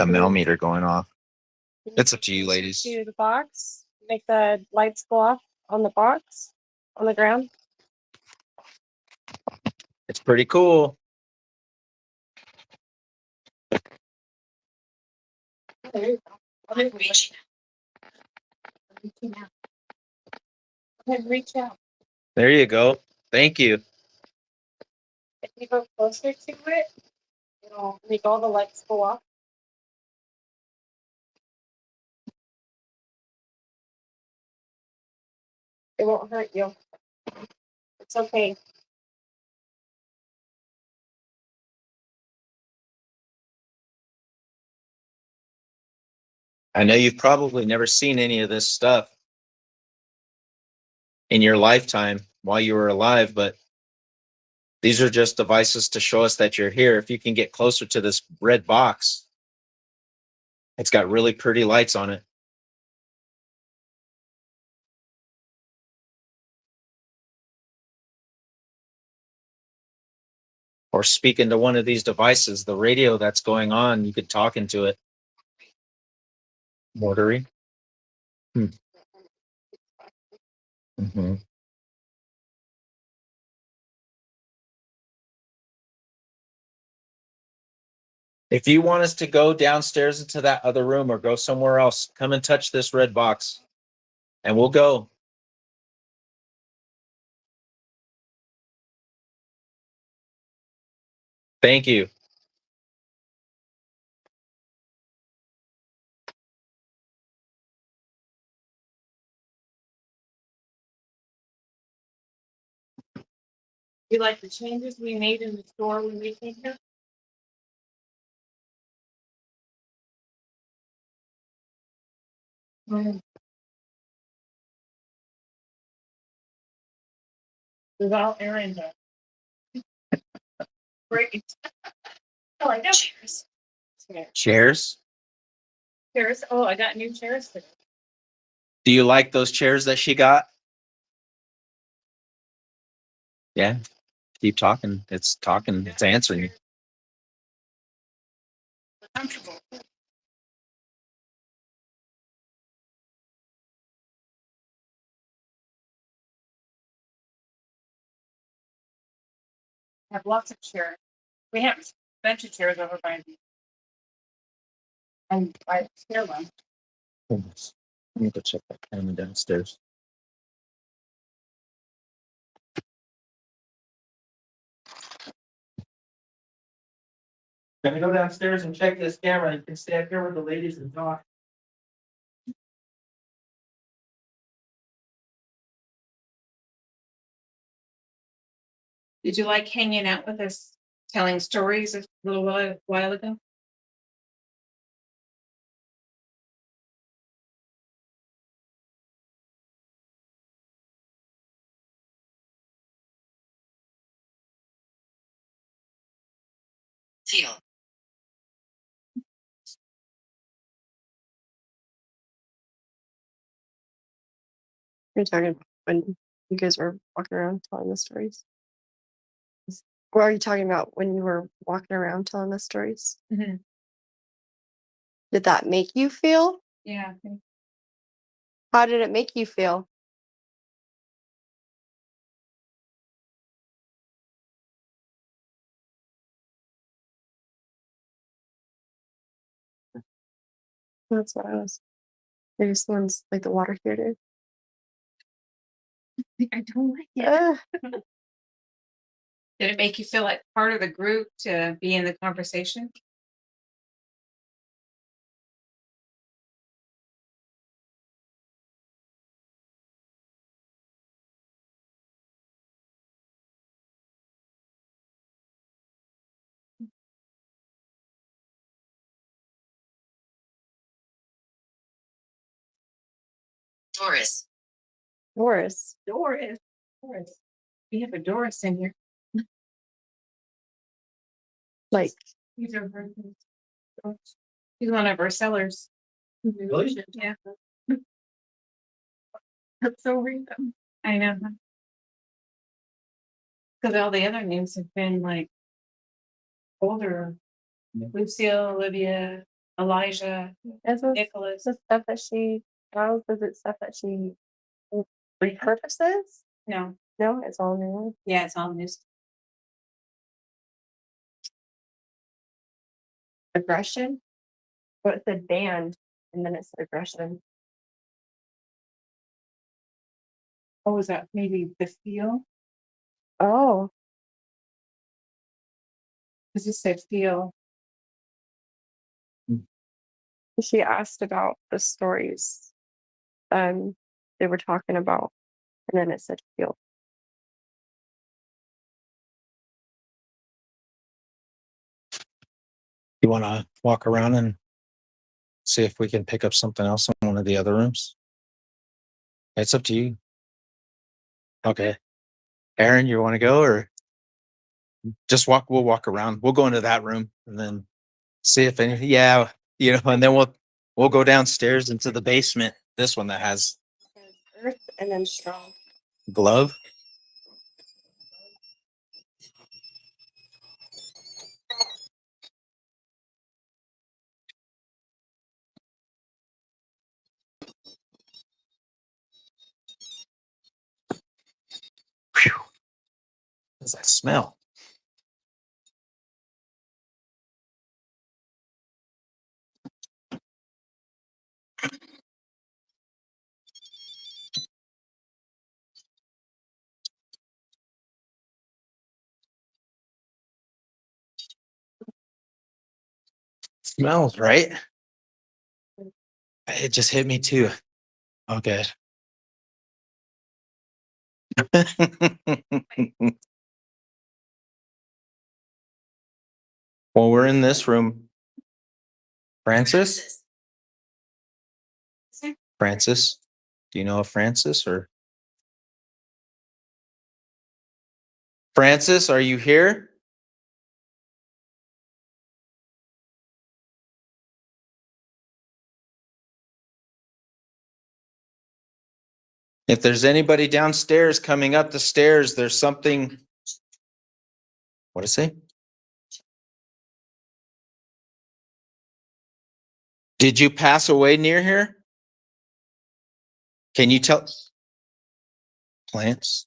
mail meter going off. It's up to you, ladies. To the box, make the lights go off on the box, on the ground. It's pretty cool. There you go. I'm reaching. Go ahead and reach out. There you go. Thank you. If you go closer to it, it'll make all the lights go off. It won't hurt you. It's okay. I know you've probably never seen any of this stuff in your lifetime while you were alive, but these are just devices to show us that you're here. If you can get closer to this red box, it's got really pretty lights on it. Or speak into one of these devices, the radio that's going on, you could talk into it. Mortary. Mm-hmm. If you want us to go downstairs into that other room or go somewhere else, come and touch this red box and we'll go. Thank you. You like the changes we made in the store when we came here? Without Aaron there. Great. Oh, I know. Cheers. Chairs? Chairs. Oh, I got new chairs today. Do you like those chairs that she got? Yeah. Keep talking. It's talking. It's answering. Comfortable. Have lots of chairs. We have a bunch of chairs over by the. And I share one. Goodness. Let me go check that camera downstairs. Gonna go downstairs and check this camera. You can stay up here with the ladies and talk. Did you like hanging out with us, telling stories a little while ago? Teal. You're talking about when you guys were walking around telling the stories? What are you talking about when you were walking around telling the stories? Mm-hmm. Did that make you feel? Yeah. How did it make you feel? That's what I was. Maybe someone's like the water heater. I don't like it. Ugh. Did it make you feel like part of the group to be in the conversation? Doris. Doris. Doris. Doris. We have a Doris in here. Like, These are her. She's one of our sellers. Really? Yeah. That's so random. I know. Cause all the other names have been like older. Yeah. Lucille, Olivia, Elijah, Is this Nicholas. the stuff that she does? Is it stuff that she repurposes? No, No, it's all new. yeah, it's all news. Aggression. But it said band, and then it said aggression. Oh, is that maybe the feel? Oh, Cause it said feel. she asked about the stories. They were talking about, and then it said feel. You want to walk around and see if we can pick up something else in one of the other rooms? It's up to you. Okay. Aaron, you want to go or just walk? We'll walk around. We'll go into that room and then see if any, yeah, and then we'll go downstairs into the basement. This one that has Earth and then strong. glove. Whew. What does that smell? Smells right. It just hit me too. Okay. Well, we're in this room. Francis? Francis? Do you know of Francis or? Francis, are you here? If there's anybody downstairs coming up the stairs, there's something. What is it? Did you pass away near here? Can you tell? Plants?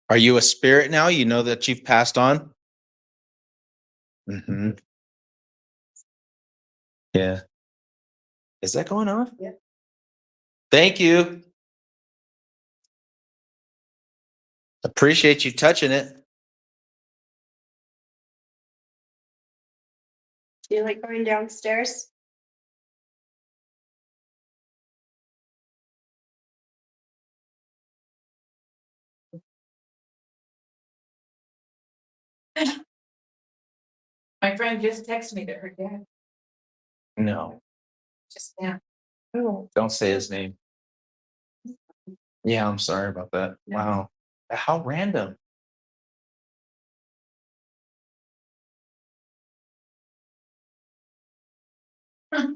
Are you a spirit now? You know that you've passed on? Mm-hmm. Yeah. Is that going off? Yeah. Thank you. Appreciate you touching it. Do you like going downstairs? My friend just texted me that her dad No, just now. Oh, don't say his name. Yeah, I'm sorry about that. No. Wow. How random.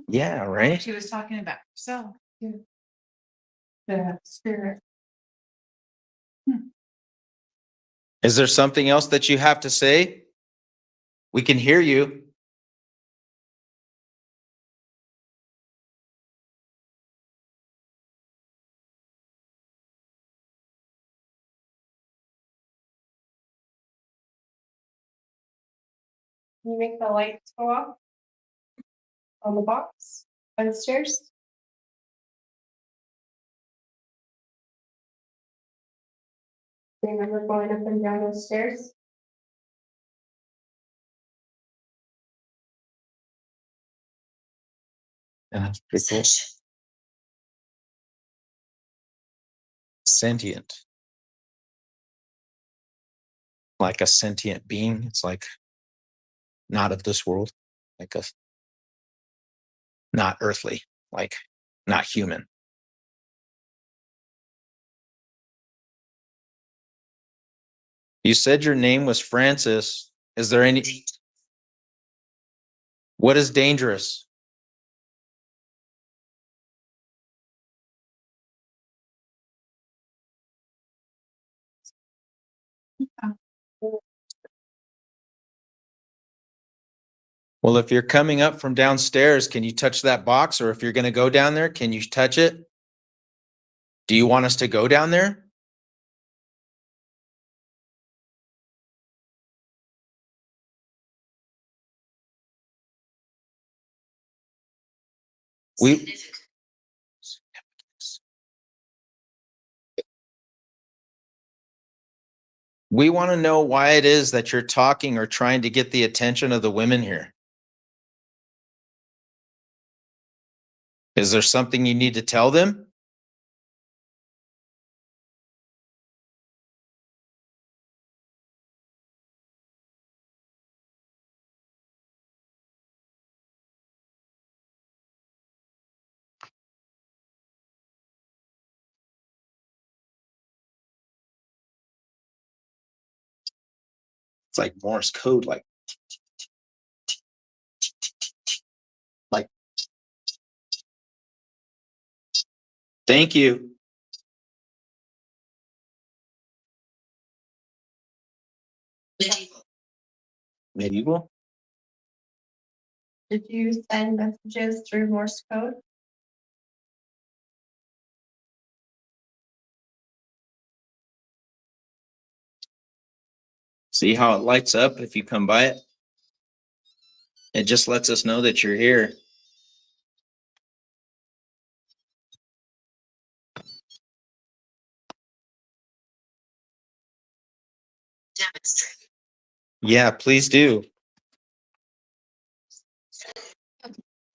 Yeah, right? She was talking about herself. Too. The spirit. Is there something else that you have to say? We can hear you. can you make the lights go off? On the box, on the stairs? Remember going up and down those stairs? Yeah, that's pretty cool. Sentient. Like a sentient being. It's like not of this world. Like a not earthly, like not human. You said your name was Francis. Is there any, what is dangerous? Well, if you're coming up from downstairs, can you touch that box? Or if you're going to go down there, can you touch it? Do you want us to go down there? We, Significant. we want to know why it is that you're talking or trying to get the attention of the women here. Is there something you need to tell them? It's like Morse code, like, thank you. Medieval. Medieval? Did you send messages through Morse code? See how it lights up if you come by it? It just lets us know that you're here. Demonstrate. Yeah, please do.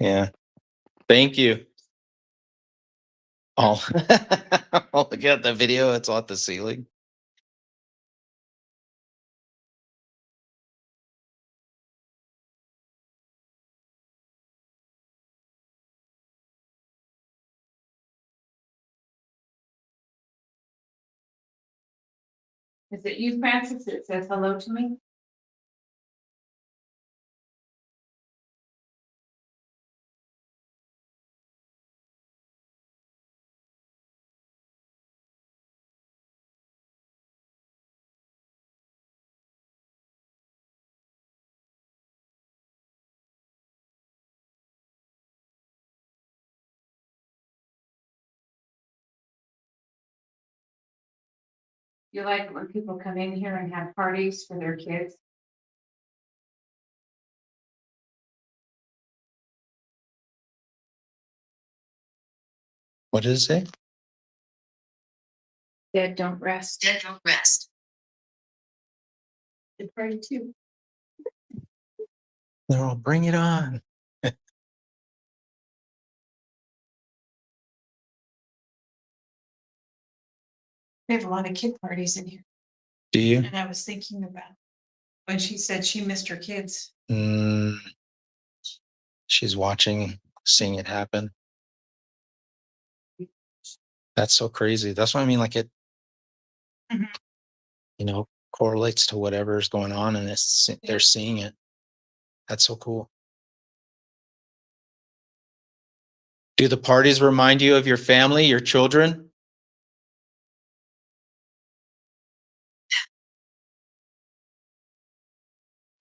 Yeah. Thank you. Oh, oh, look at the video. It's on the ceiling. Is it you, Francis, that says hello to me? You like when people come in here and have parties for their kids? What does it say? Dead don't rest. Dead don't rest. Did party too. They're all, bring it on. We have a lot of kid parties in here, Do you? and I was thinking about when she said she missed her kids. Mm, she's watching, seeing it happen. That's so crazy. That's what I mean. Like it, Mhm. you know, correlates to whatever's going on and it's, they're seeing it. That's so cool. Do the parties remind you of your family, your children?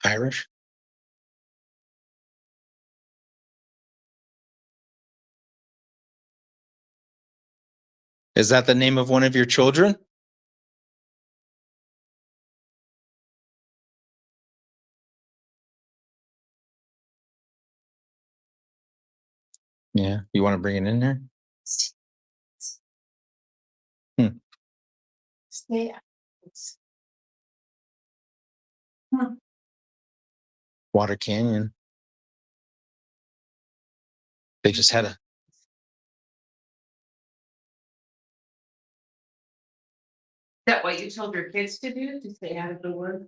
Irish? Is that the name of one of your children? Yeah. You want to bring it in there? Stay out. It's- Water Canyon. They just had a, Is that what you told your kids to do, to stay out of the word?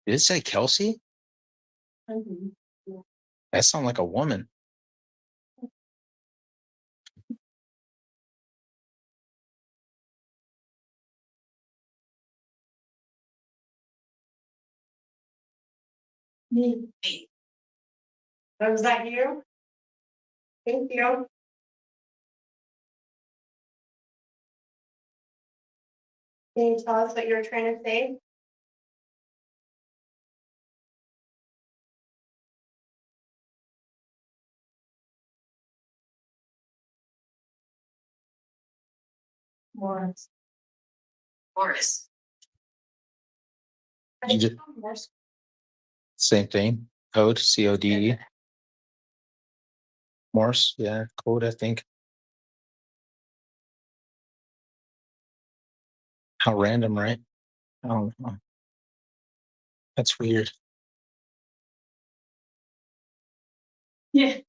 Did it say Kelsey? Mhm. That sounds like a woman. Me. Oh, was that you? Thank you. Can you tell us what you were trying to say? Morris. Morris. You just- Same thing. Code, CODE. Morse, yeah, code, I think. How random, right? I don't know. That's weird. Yeah.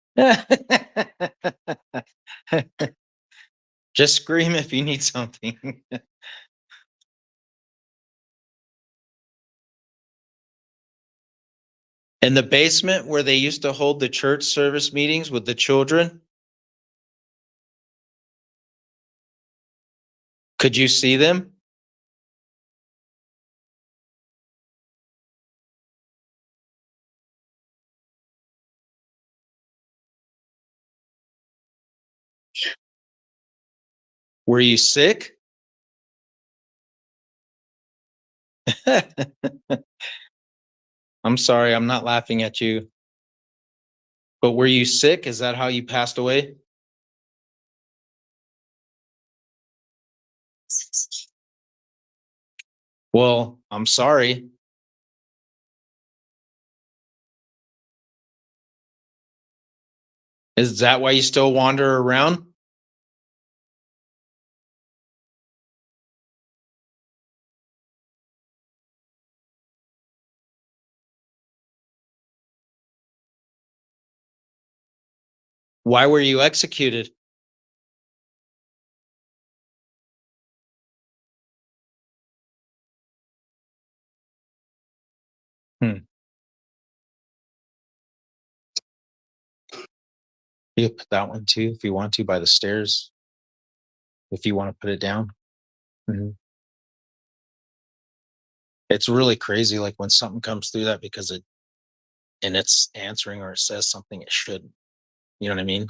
Just scream if you need something. In the basement where they used to hold the church service meetings with the children, could you see them? Yeah. Were you sick? I'm sorry, I'm not laughing at you. But were you sick? Is that how you passed away? Well, I'm sorry. Is that why you still wander around? Why were you executed? Hmm. You could put that one too if you want to by the stairs. If you want to put it down. Mhm. It's really crazy, like when something comes through that because it's answering or it says something it shouldn't. You know what I mean?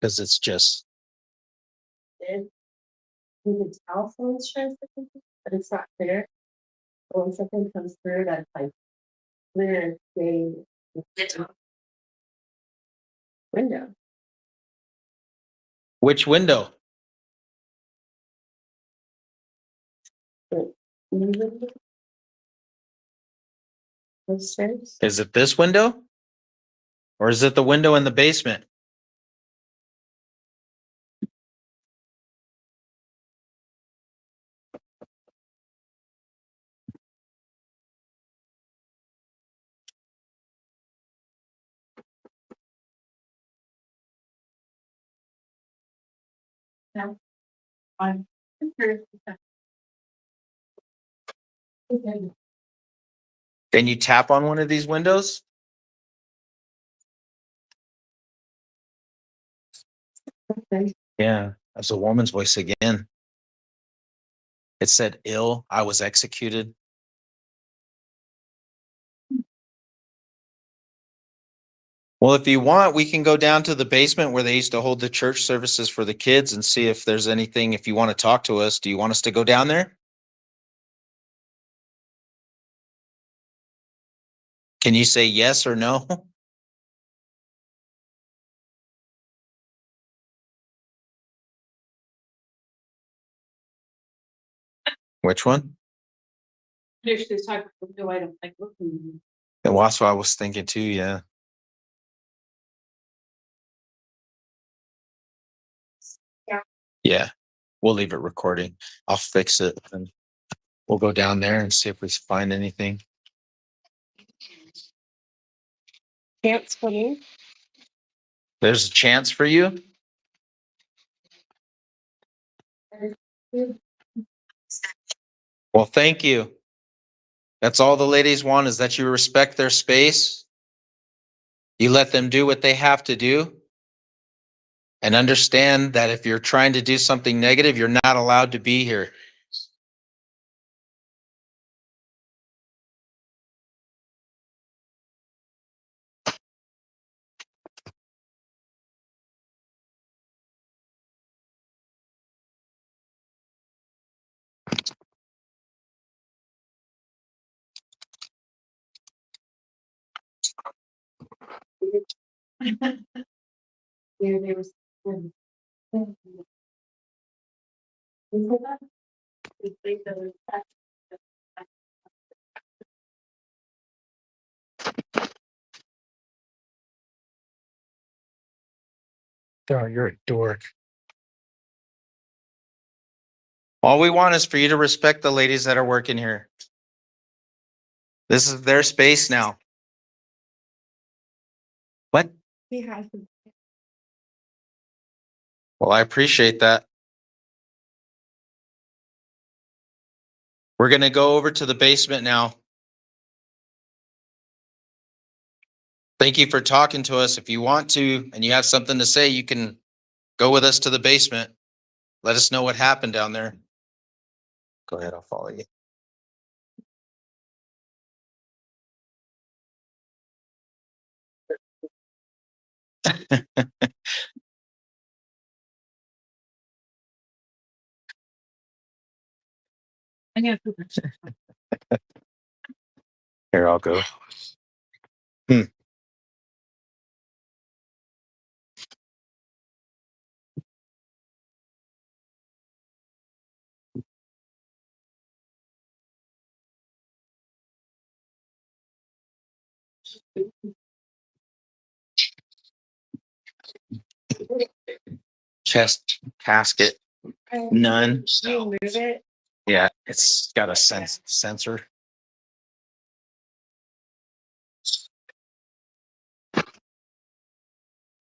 Because it's just You can tell someone's trying to something, but it's not clear. But when something comes through that's like clear as day window. which window? But usually those stairs. Is it this window? Or is it the window in the basement? No. I'm curious. Okay. Can you tap on one of these windows? Okay. Yeah, that's a woman's voice again. It said ill, I was executed. Well, if you want, we can go down to the basement where they used to hold the church services for the kids and see if there's anything. If you want to talk to us, do you want us to go down there? Can you say yes or no? Which one? There's this type of window I don't like looking. Well, that's what I was thinking too. Yeah. Yeah. Yeah. We'll leave it recording. I'll fix it and we'll go down there and see if we find anything. Chance for me. There's a chance for you. Well, thank you. That's all the ladies want, is that you respect their space. You let them do what they have to do. And understand that if you're trying to do something negative, you're not allowed to be here. Yeah, they was. Oh, you're a dork. All we want is for you to respect the ladies that are working here. This is their space now. What? He has. Well, I appreciate that. We're going to go over to the basement now. Thank you for talking to us. If you want to and you have something to say, you can go with us to the basement. Let us know what happened down there. Go ahead, I'll follow you. I got Here, I'll go. Hmm. Chest casket. None. You move it. Yeah, it's got a sensor.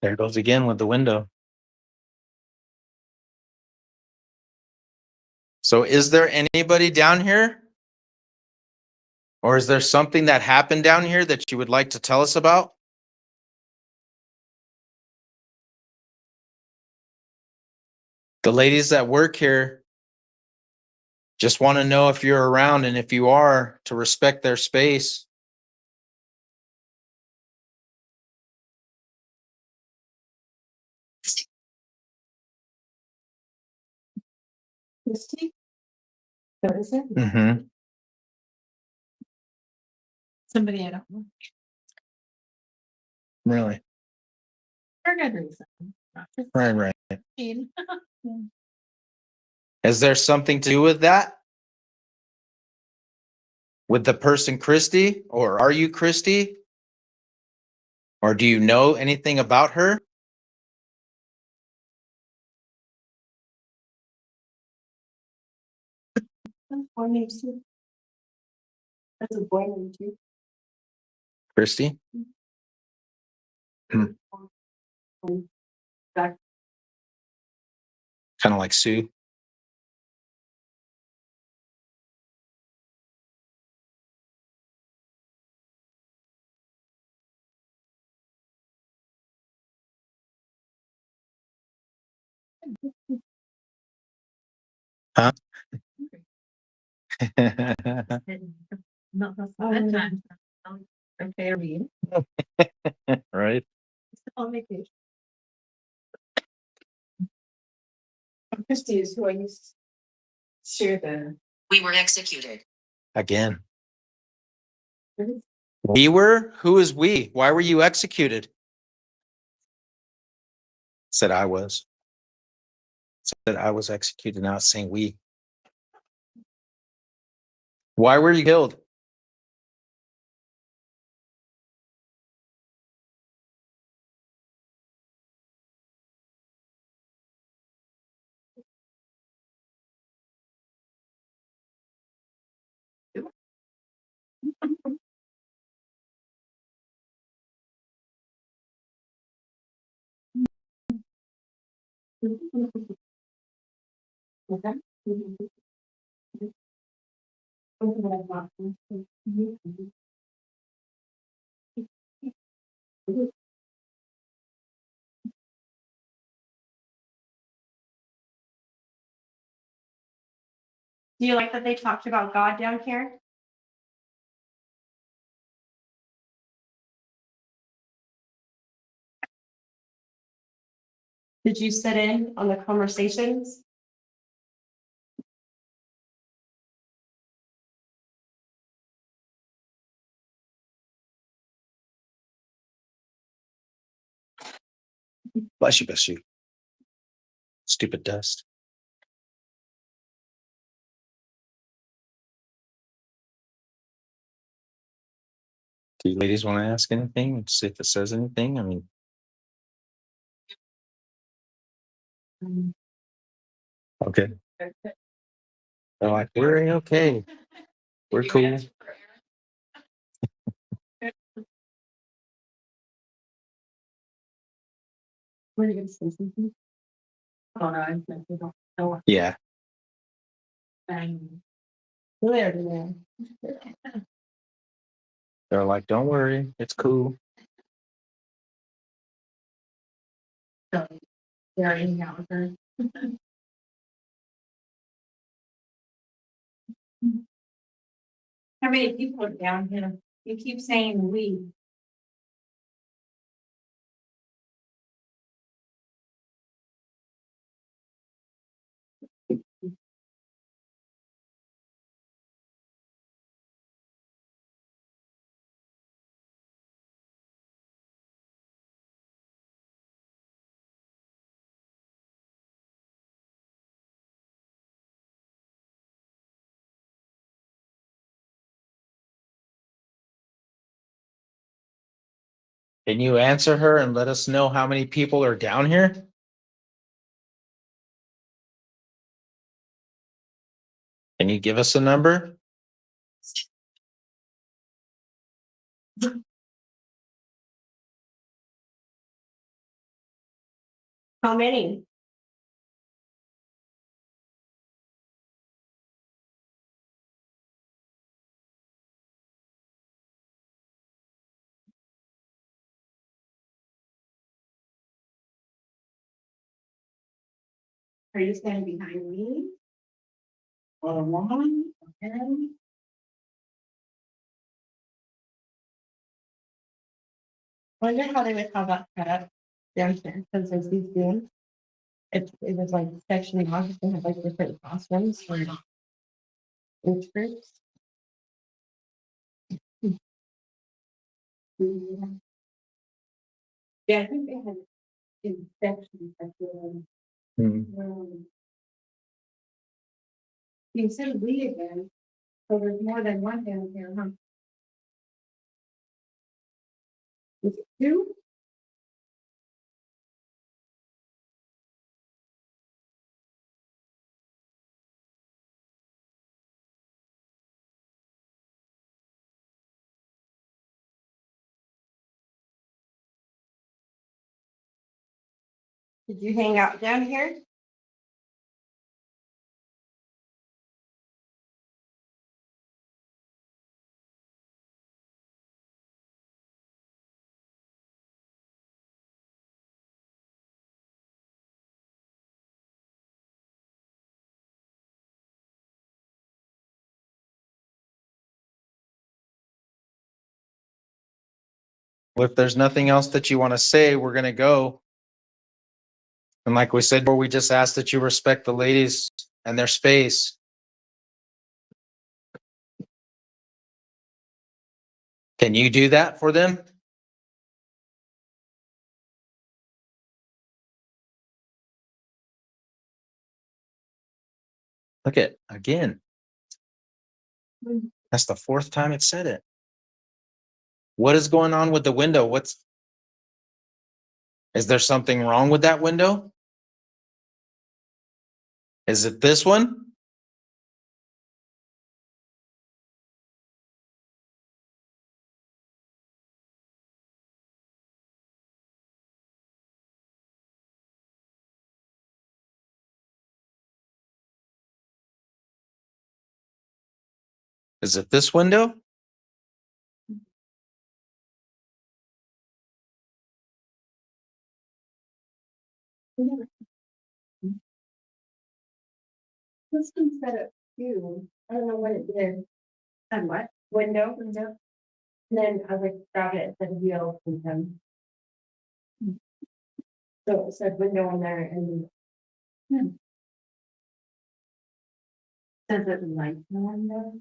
There it goes again with the window. So is there anybody down here? Or is there something that happened down here that you would like to tell us about? The ladies that work here just want to know if you're around, and if you are, to respect their space. Christie? What is it? Mm-hmm. somebody I don't know. Really? For good reason. Not just Right. mean. Is there something to do with that? With the person Christy? Or are you Christy? Or do you know anything about her? Boy named Sue. That's a boy name too. Christy? Back. Kind of like Sue. Huh? Not that time. Okay, read. Right? On vacation. Christie is who I used to share the. We were executed. Again. We were? Who is we? Why were you executed? Said I was. Said I was executed, now it's saying we. Why were you killed? Okay. Do you like that they talked about God down here? Did you sit in on the conversations? Bless you, bless you. Stupid dust. Do you ladies want to ask anything? See if it says anything? I mean, okay. They're like, we're okay. We're cool. Were you gonna say something? Oh, no, I don't know. Yeah. There. They're like, don't worry. It's cool. They're hanging out with her. How many people are down here? You keep saying we. Can you answer her and let us know how many people are down here? Can you give us a number? How many? Are you standing behind me? Or one? Okay. Wonder how they would have that cut up downstairs, because there's these rooms. It was like sectioning off, they had like different classrooms for each groups. Yeah, I think they had in sections. You said we again, so there's more than one down here, huh? Is it two? Did you hang out down here? Well, if there's nothing else that you want to say, we're going to go. And like we said, we just ask that you respect the ladies and their space. Can you do that for them? Look at again. That's the fourth time it said it. What is going on with the window? Is there something wrong with that window? Is it this one? Is it this window? This one set up too. I don't know what it did. And what? Window. And then I like grab it at the wheel and so it said window on there and. Does it light the window?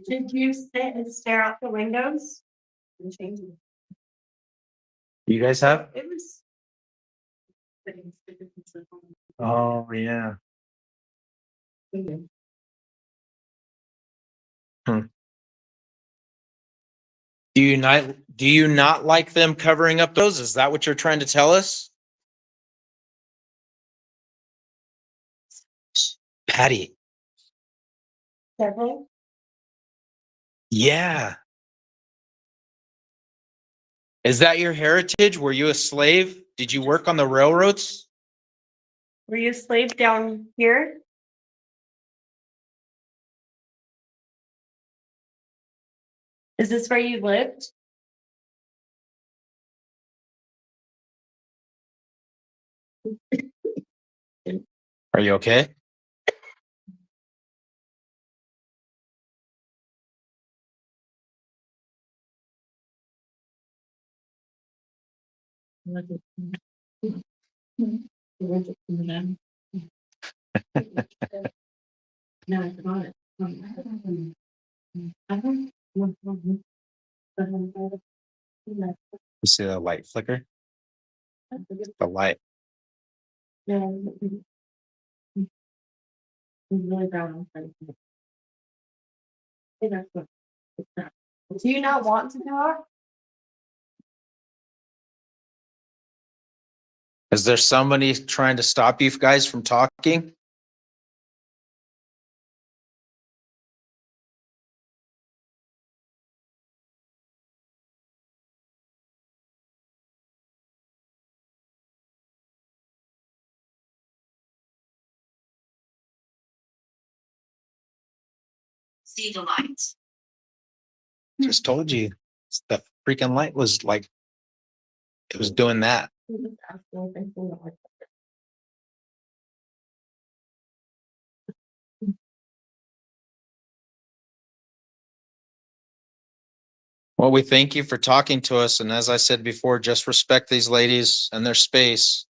Did you sit and stare out the windows? And change it? You guys have? It was. Oh, yeah. Do you not like them covering up those? Is that what you're trying to tell us? Patty. Several? Yeah. Is that your heritage? Were you a slave? Did you work on the railroads? Were you a slave down here? Is this where you lived? Are you okay? No, I forgot it. You see the light flicker? The light. Really brown. Do you not want to talk? Is there somebody trying to stop you guys from talking? See the lights. Just told you. The freaking light was like, it was doing that. Well, we thank you for talking to us. And as I said before, just respect these ladies and their space.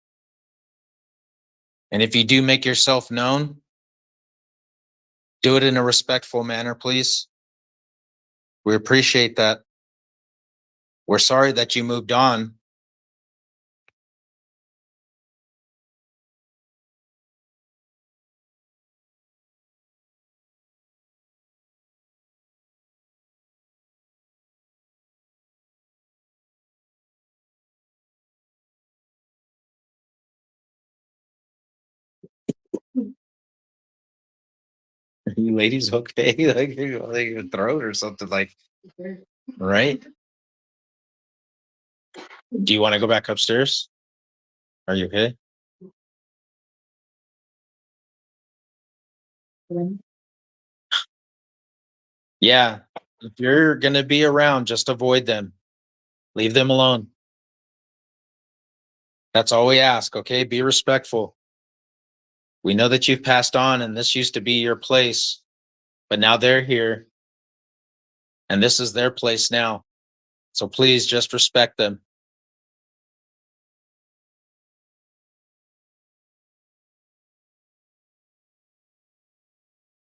And if you do make yourself known, do it in a respectful manner, please. We appreciate that. We're sorry that you moved on. Are you ladies okay? Like your throat or something like, right? Do you want to go back upstairs? Are you okay? Yeah. If you're going to be around, just avoid them. Leave them alone. That's all we ask. Okay. Be respectful. We know that you've passed on and this used to be your place, but now they're here and this is their place now. So please just respect them.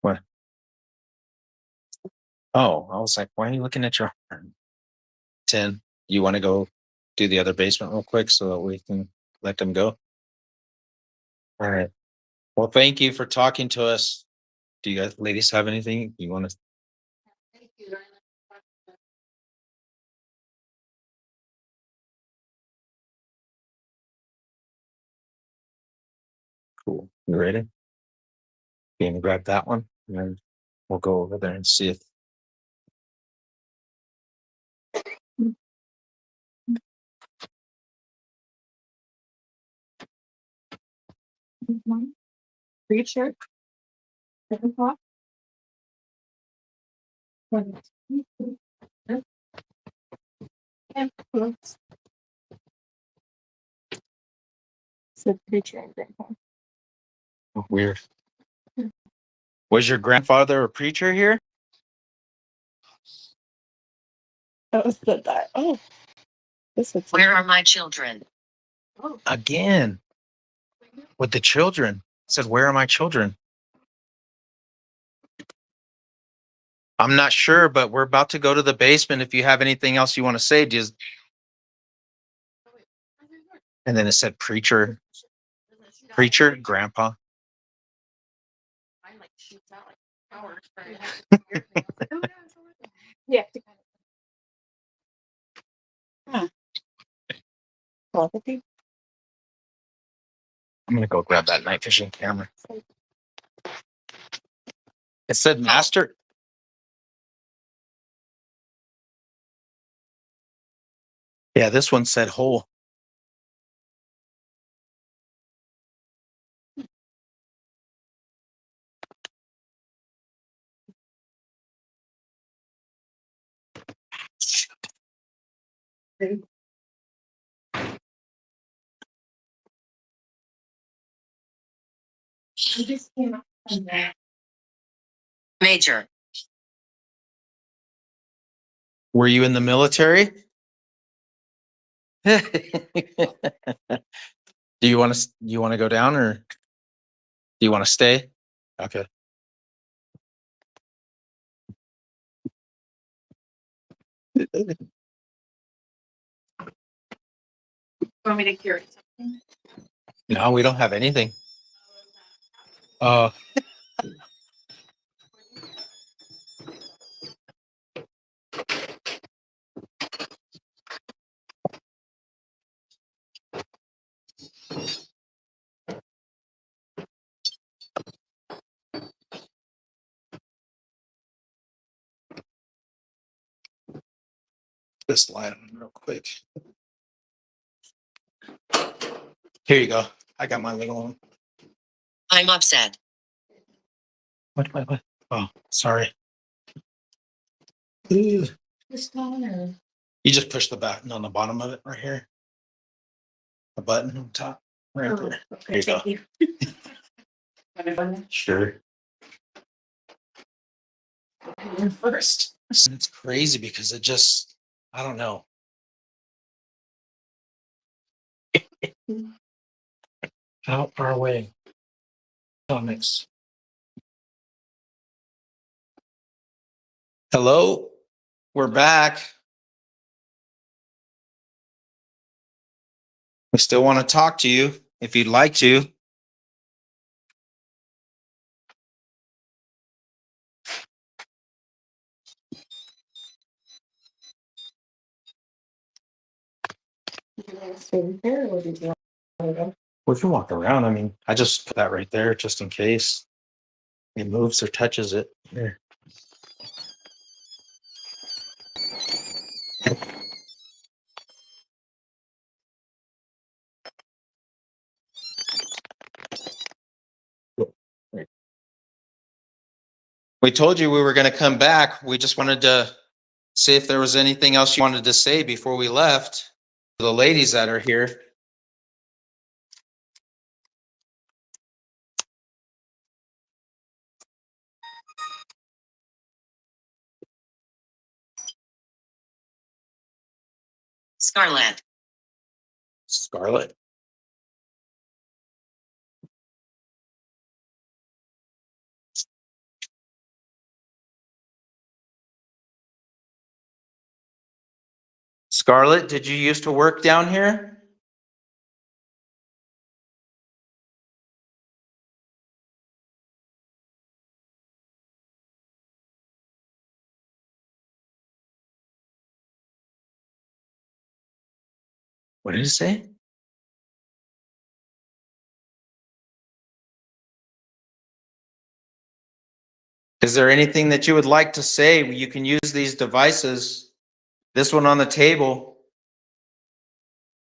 What? Oh, I was like, why are you looking at your arm? 10. You want to go do the other basement real quick so that we can let them go? All right. Well, thank you for talking to us. Do you guys, ladies, have anything you want to? Cool. You ready? You can grab that one and then we'll go over there and see if. Pretty sure. 7 o'clock. Yeah. Said preacher and grandpa. Weird. Was your grandfather a preacher here? That was that. Oh, this is Where are my children? Again. With the children. It said, where are my children? I'm not sure, but we're about to go to the basement. If you have anything else you want to say, just. And then it said preacher, grandpa. Yeah. telepathy. I'm going to go grab that night fishing camera. It said master. Yeah, this one said whole. Major. Were you in the military? Do you want to go down or do you want to stay? Okay. Want me to carry something? No, we don't have anything. This light on real quick. Here you go. I got my little one. I'm upset. What? Oh, sorry. You just push the button on the bottom of it right here. The button on top. Right there. Okay, Here you go. Sure. First. It's crazy because it just, I don't know. Out our way. Comics. Hello, we're back. We still want to talk to you if you'd like to. We can walk around. I mean, I just put that right there just in case it moves or touches it. Here. We told you we were going to come back. We just wanted to see if there was anything else you wanted to say before we left. The ladies that are here. Scarlett. Scarlett. Scarlett, did you used to work down here? What did it say? Is there anything that you would like to say? You can use these devices. This one on the table.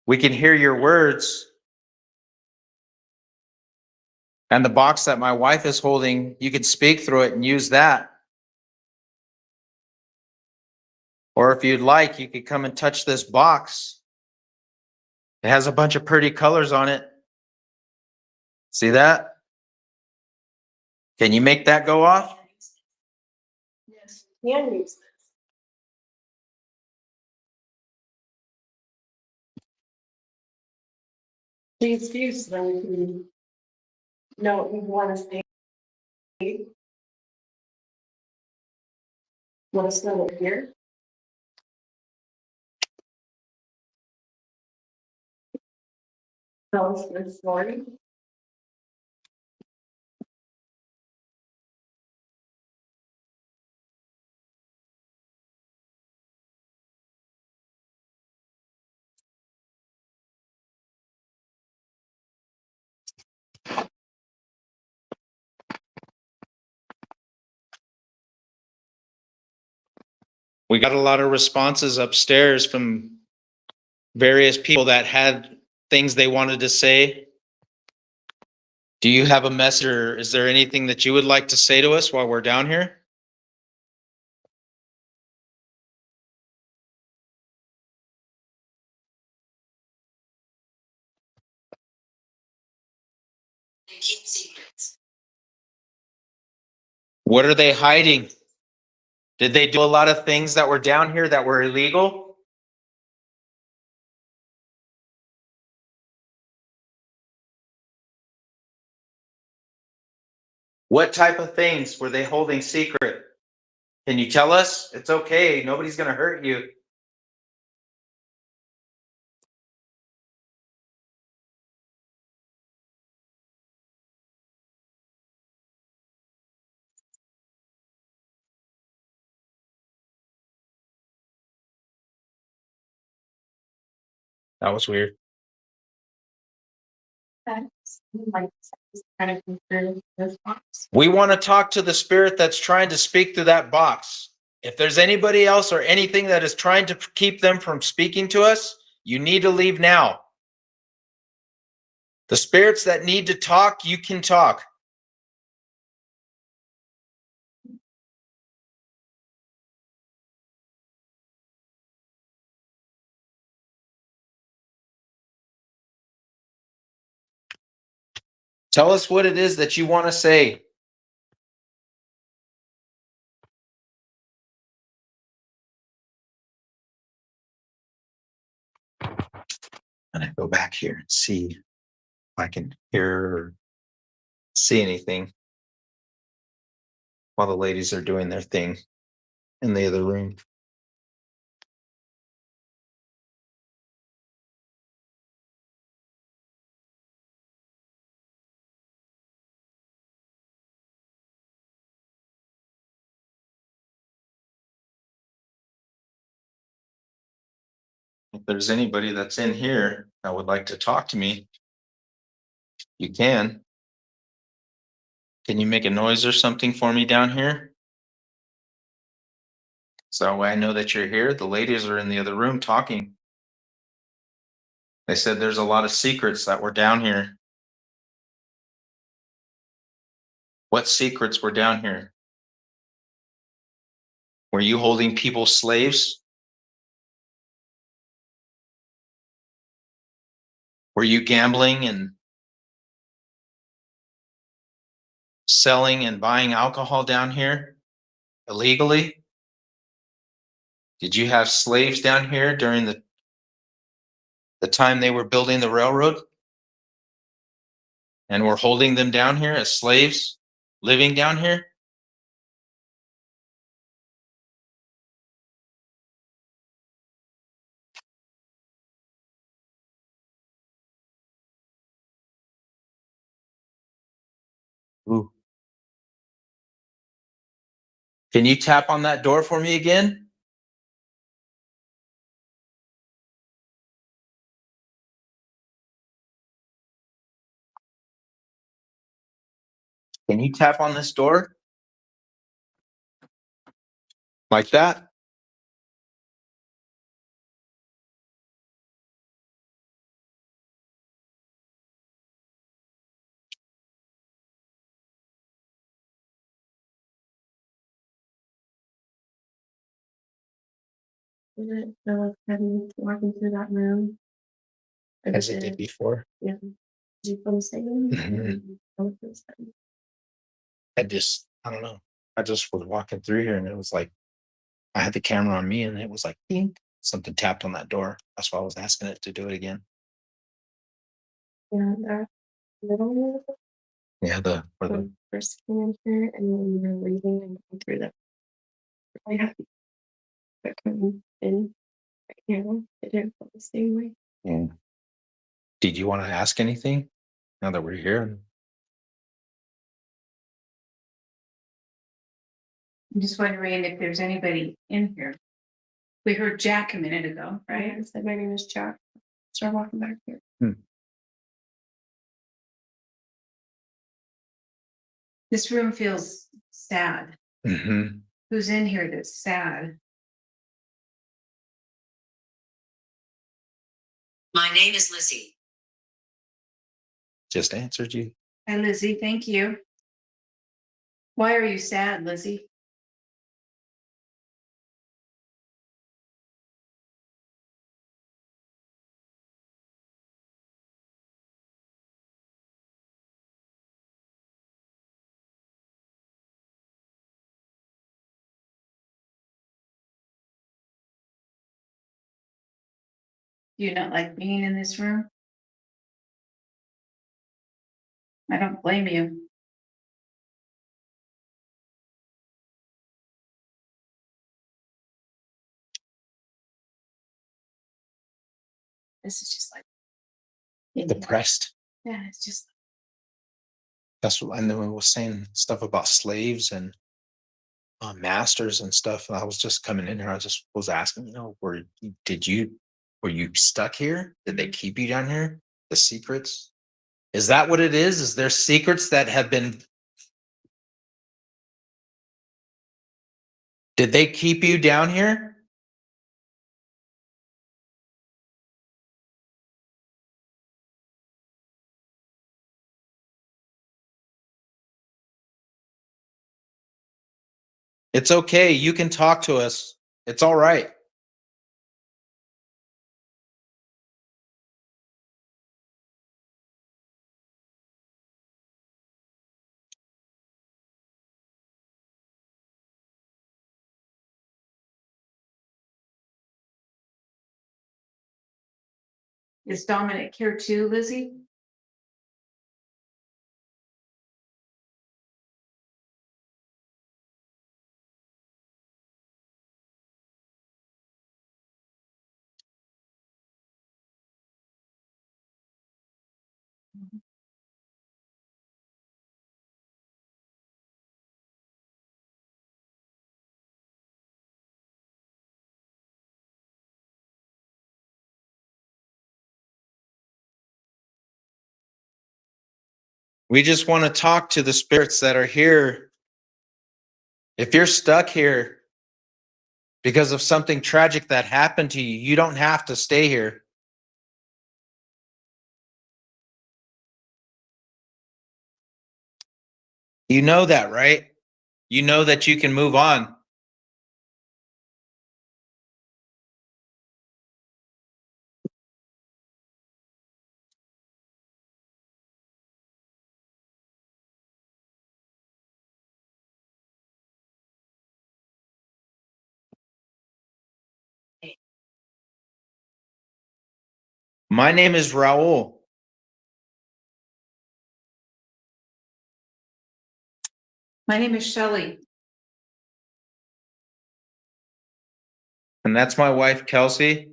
We can hear your words. And the box that my wife is holding, you can speak through it and use that. Or if you'd like, you could come and touch this box. It has a bunch of pretty colors on it. See that? Can you make that go off? Yes, you can use this. Please do, so then we can know what you want to say. Want us to know it here? Tell us your story. We got a lot of responses upstairs from various people that had things they wanted to say. Do you have a message, or is there anything that you would like to say to us while we're down here? They keep secrets. What are they hiding? Did they do a lot of things that were down here that were illegal? What type of things were they holding secret? Can you tell us? It's okay. Nobody's going to hurt you. That was weird. Like, kind of confirm this box. We want to talk to the spirit that's trying to speak through that box. If there's anybody else or anything that is trying to keep them from speaking to us, you need to leave now. The spirits that need to talk, you can talk. Tell us what it is that you want to say. And I go back here and see if I can hear or see anything while the ladies are doing their thing in the other room. If there's anybody that's in here that would like to talk to me, you can. Can you make a noise or something for me down here? So that way I know that you're here. The ladies are in the other room talking. They said there's a lot of secrets that were down here. What secrets were down here? Were you holding people slaves? Were you gambling and selling and buying alcohol down here illegally? Did you have slaves down here during the time they were building the railroad? And were holding them down here as slaves, living down here? Ooh. Can you tap on that door for me again? Can you tap on this door? Like that? Is it feel like heavy walking through that room? As it did before. Yeah. You come saying? Mhm. I don't know. I just was walking through here and it was like, I had the camera on me and it was like, ding, something tapped on that door. That's why I was asking it to do it again. Yeah, that little Yeah, for the when we first came in here and when we were leaving and going through that. I have to come in right now. It didn't feel the same way. yeah. Did you want to ask anything now that we're here? I'm just wondering if there's anybody in here. We heard Jack a minute ago, Right? right? I said, my name is Jack. Start walking back here. This room feels sad. Mm-hmm. Who's in here that's sad? My name is Lizzie. Just answered you. Hi, Lizzie, thank you. Why are you sad, Lizzie? Do you not like being in this room? I don't blame you. This is just like, Depressed. yeah, it's just, That's what, and then we was saying stuff about slaves and masters and stuff. And I was just coming in here. I just was asking, were you stuck here? Did they keep you down here? The secrets? Is that what it is? Is there secrets that have been? Did they keep you down here? It's okay. You can talk to us. It's all right. is Dominic here too, Lizzie? We just want to talk to the spirits that are here. If you're stuck here because of something tragic that happened to you, you don't have to stay here. You know that, right? You know that you can move on. My name is Raul. My name is Shelley. And that's my wife, Kelsey.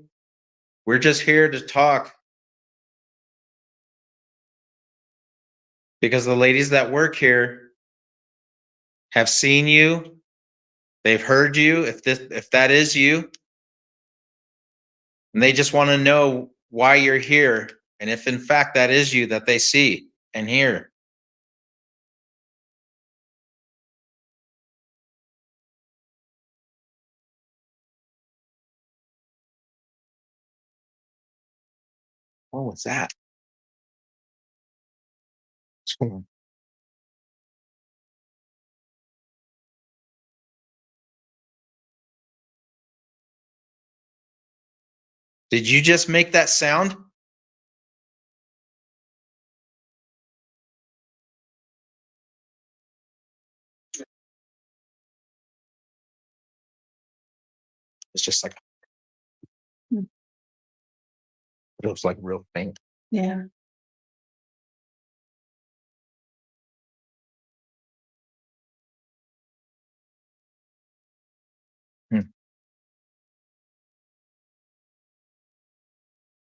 We're just here to talk because the ladies that work here have seen you. They've heard you, if that is you. And they just want to know why you're here. And if in fact that is you that they see and hear. What was that? Did you just make that sound? It's just like Hmm. it was like real faint. Yeah.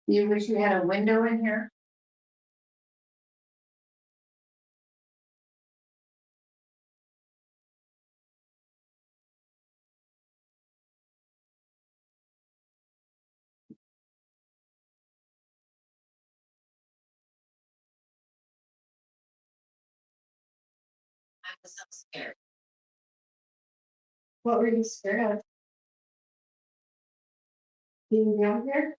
You wish you had a window in here? I was so scared. What were you scared of? Being down here?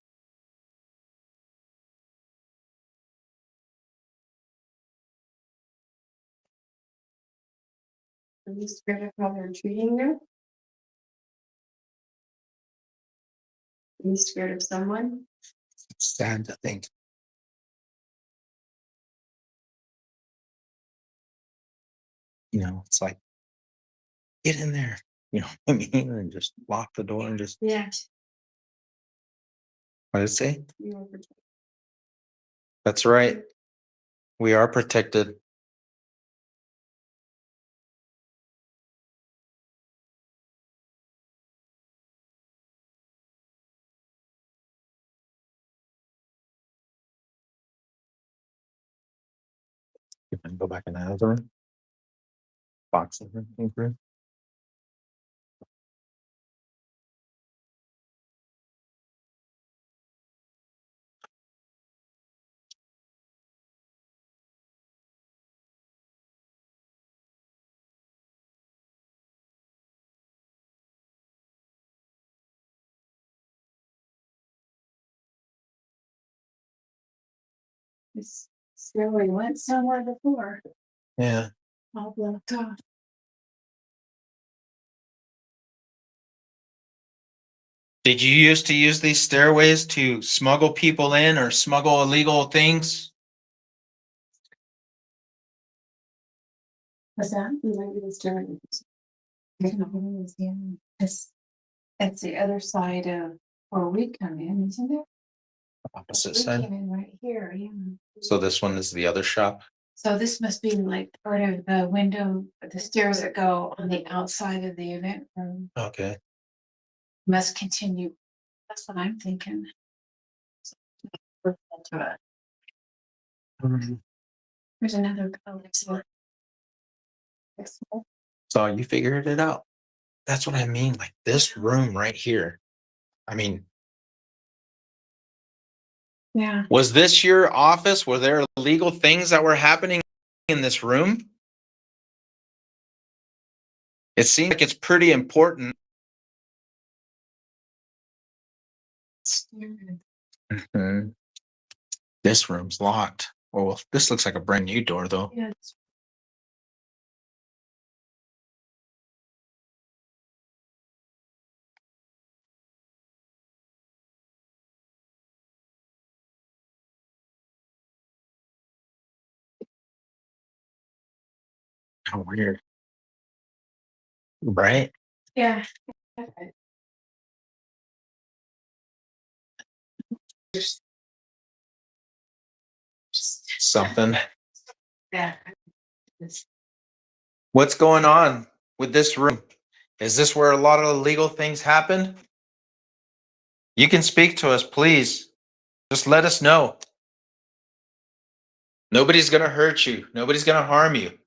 Are you scared of how they're treating you? Are you scared of someone? It's sad to think. It's like, get in there. You know what I mean? And just lock the door and just, Yeah. what did it say? You were protected. That's right. We are protected. You can go back in the other room. Box of everything through. It's where we went somewhere before. Yeah. All blocked off. Did you used to use these stairways to smuggle people in or smuggle illegal things? What's that? You might be the stairway. I don't know, it was the other- That's the other side of where we come in, isn't it? Opposite We side. came in right here, yeah. So this one is the other shop. So this must be like part of the window, the stairs that go on the outside of the event room Okay. must continue. That's what I'm thinking. There's another color. So you figured it out. That's what I mean. Like this room right here. I mean, Yeah. was this your office? Were there illegal things that were happening in this room? It seems like it's pretty important. Mhm. This room's locked. Oh, well, this looks like a brand new door, though. Yeah. How weird. Right? Yeah. Something. Yeah. What's going on with this room? Is this where a lot of illegal things happen? You can speak to us, please. Just let us know. Nobody's going to hurt you. Nobody's going to harm you.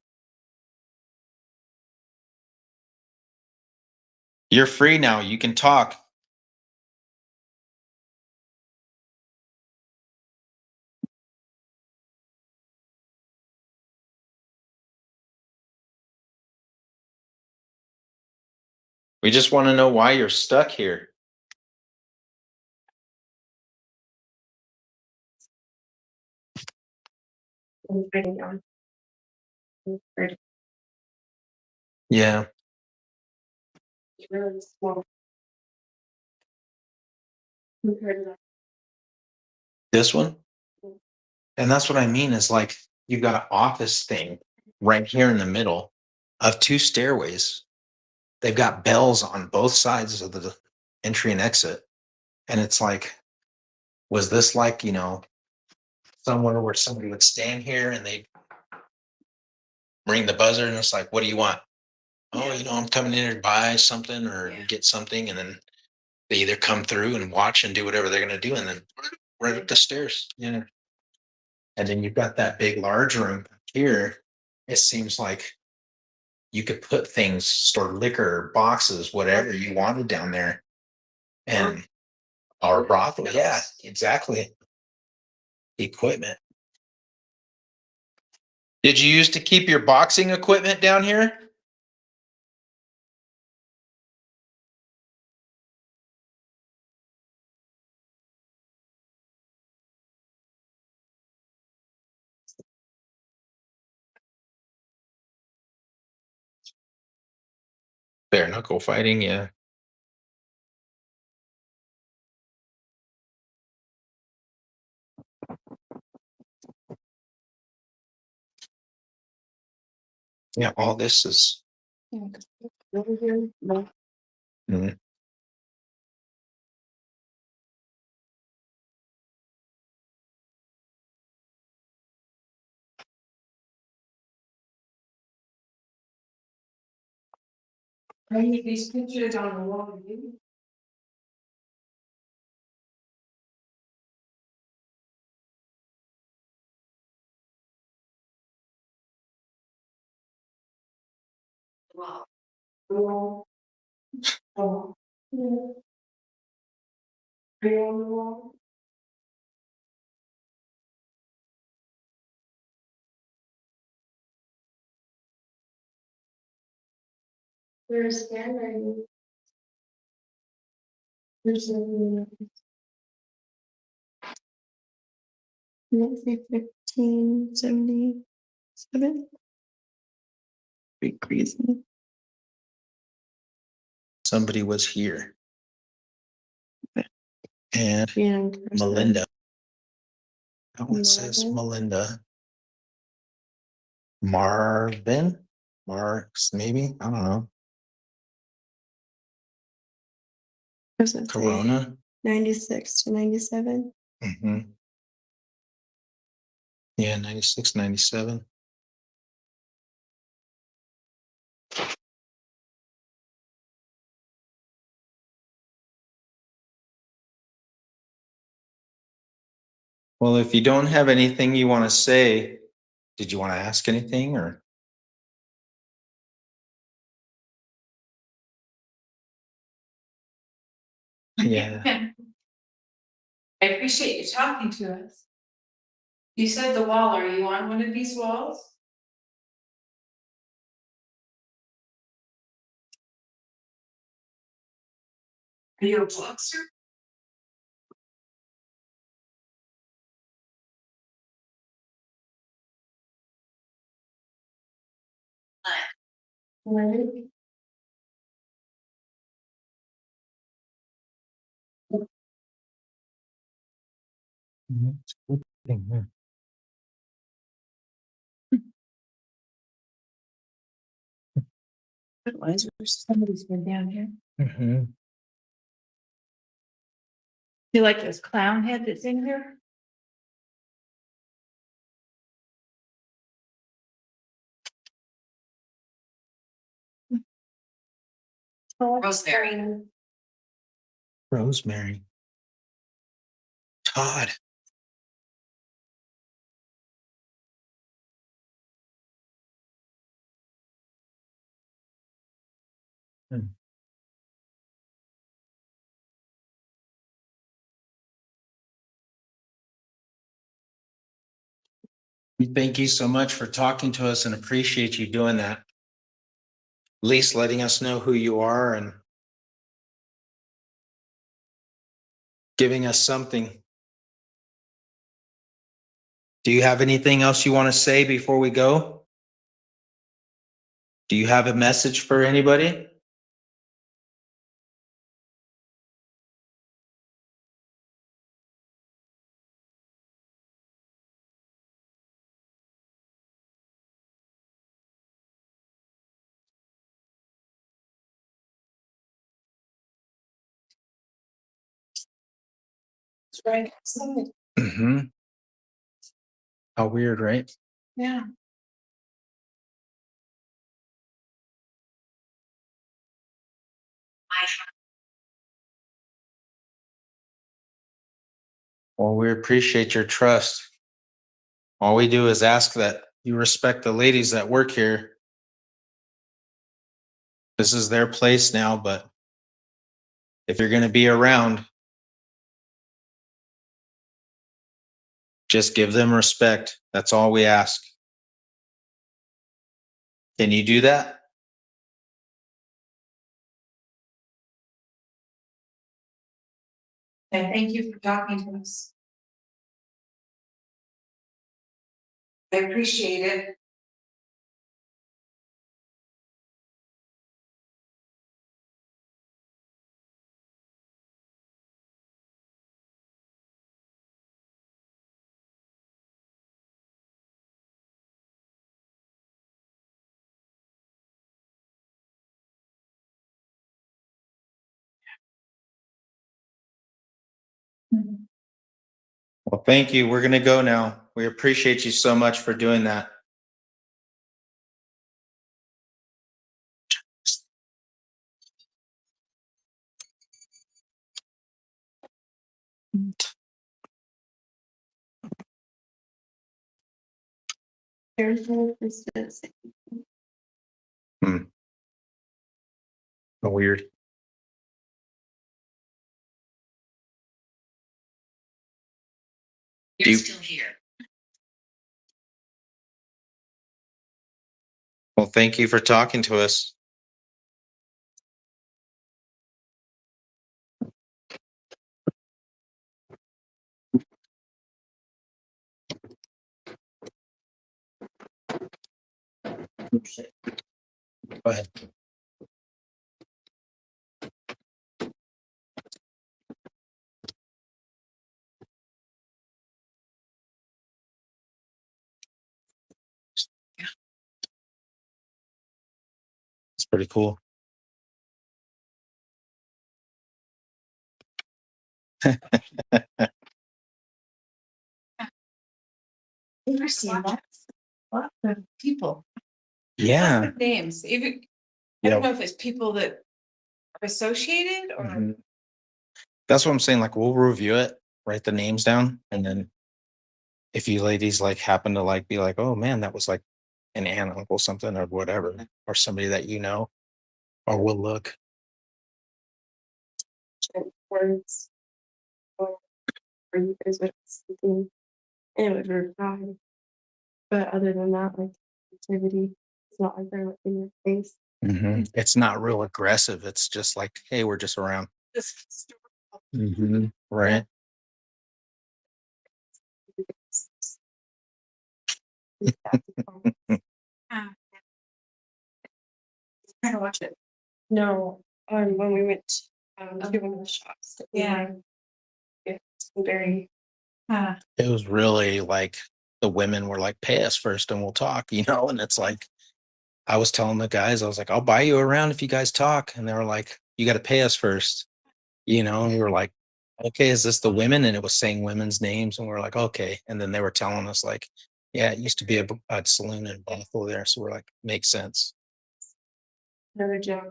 You're free now. You can talk. We just want to know why you're stuck here. I'm fighting on. I'm afraid Yeah. it's really small. Compared to This one? And that's what I mean is like you've got an office thing right here in the middle of two stairways. They've got bells on both sides of the entry and exit. And it's like, was this like, somewhere where somebody would stand here and they ring the buzzer and it's like, what do you want? Oh, I'm coming in here to buy something or get something. And then they either come through and watch and do whatever they're going to do. And then right up the stairs. Yeah. And then you've got that big, large room here. It seems like you could put things, store liquor, boxes, whatever you wanted down there. And our brothel. Yeah, exactly. Equipment. Did you used to keep your boxing equipment down here? Bare knuckle fighting, yeah. Yeah, all this is. Over here, no. Mhm. I need these pictures on the wall. Wow. Wall. Oh. Yeah. Are you on the wall? Where's Gary? There's a. Let's say 1577. Big crazy. Somebody was here. Okay. And Yeah. Melinda. That one says Marvin? Melinda. Marvin? Marks, maybe? I don't know. What does it say? Corona. 96 to 97. Hmm. Yeah, 96, 97. Well, if you don't have anything you want to say, did you want to ask anything or? Yeah. I appreciate you talking to us. You said the wall, are you on one of these walls? Are you a boxer? Right. Fertilizer. Somebody's been down here. Mhm. You like this clown head that's in here? Rosemary. Rosemary. Todd. Hmm. We thank you so much for talking to us and appreciate you doing that. At least letting us know who you are and giving us something. Do you have anything else you want to say before we go? Do you have a message for anybody? It's right outside. Hmm. How weird, right? Yeah. Well, we appreciate your trust. All we do is ask that you respect the ladies that work here. This is their place now, but if you're going to be around, just give them respect. That's all we ask. Can you do that? And thank you for talking to us. I appreciate it. Well, thank you. We're going to go now. We appreciate you so much for doing that. There's no distance. Weird. You're You- still here. Well, thank you for talking to us. Go ahead. It's pretty cool. Interesting. Lots of people. Yeah. Lots of names. Even, I don't know if it's people that are associated or. Mhm. That's what I'm saying. Like, we'll review it, write the names down, and then if you ladies like happen to like be like, oh man, that was like an aunt, uncle, something, or whatever, or somebody that you know, or we'll look. Words. Or you guys would have something and it would reply. But other than that, like activity, it's not like they're like in your face. Mhm. It's not real aggressive. It's just like, hey, we're just around. This Right. Trying to watch it. No, when we went to one of the shops, that we Yeah. had, it's very It was really like the women were like, pay us first and we'll talk, and it's like, I was telling the guys, I was like, I'll buy you around if you guys talk. And they were like, you got to pay us first, and we were like, okay, is this the women? And it was saying women's names. And we are like, okay. And then they were telling us like, yeah, it used to be a saloon and brothel there. So we're like, makes sense. another job.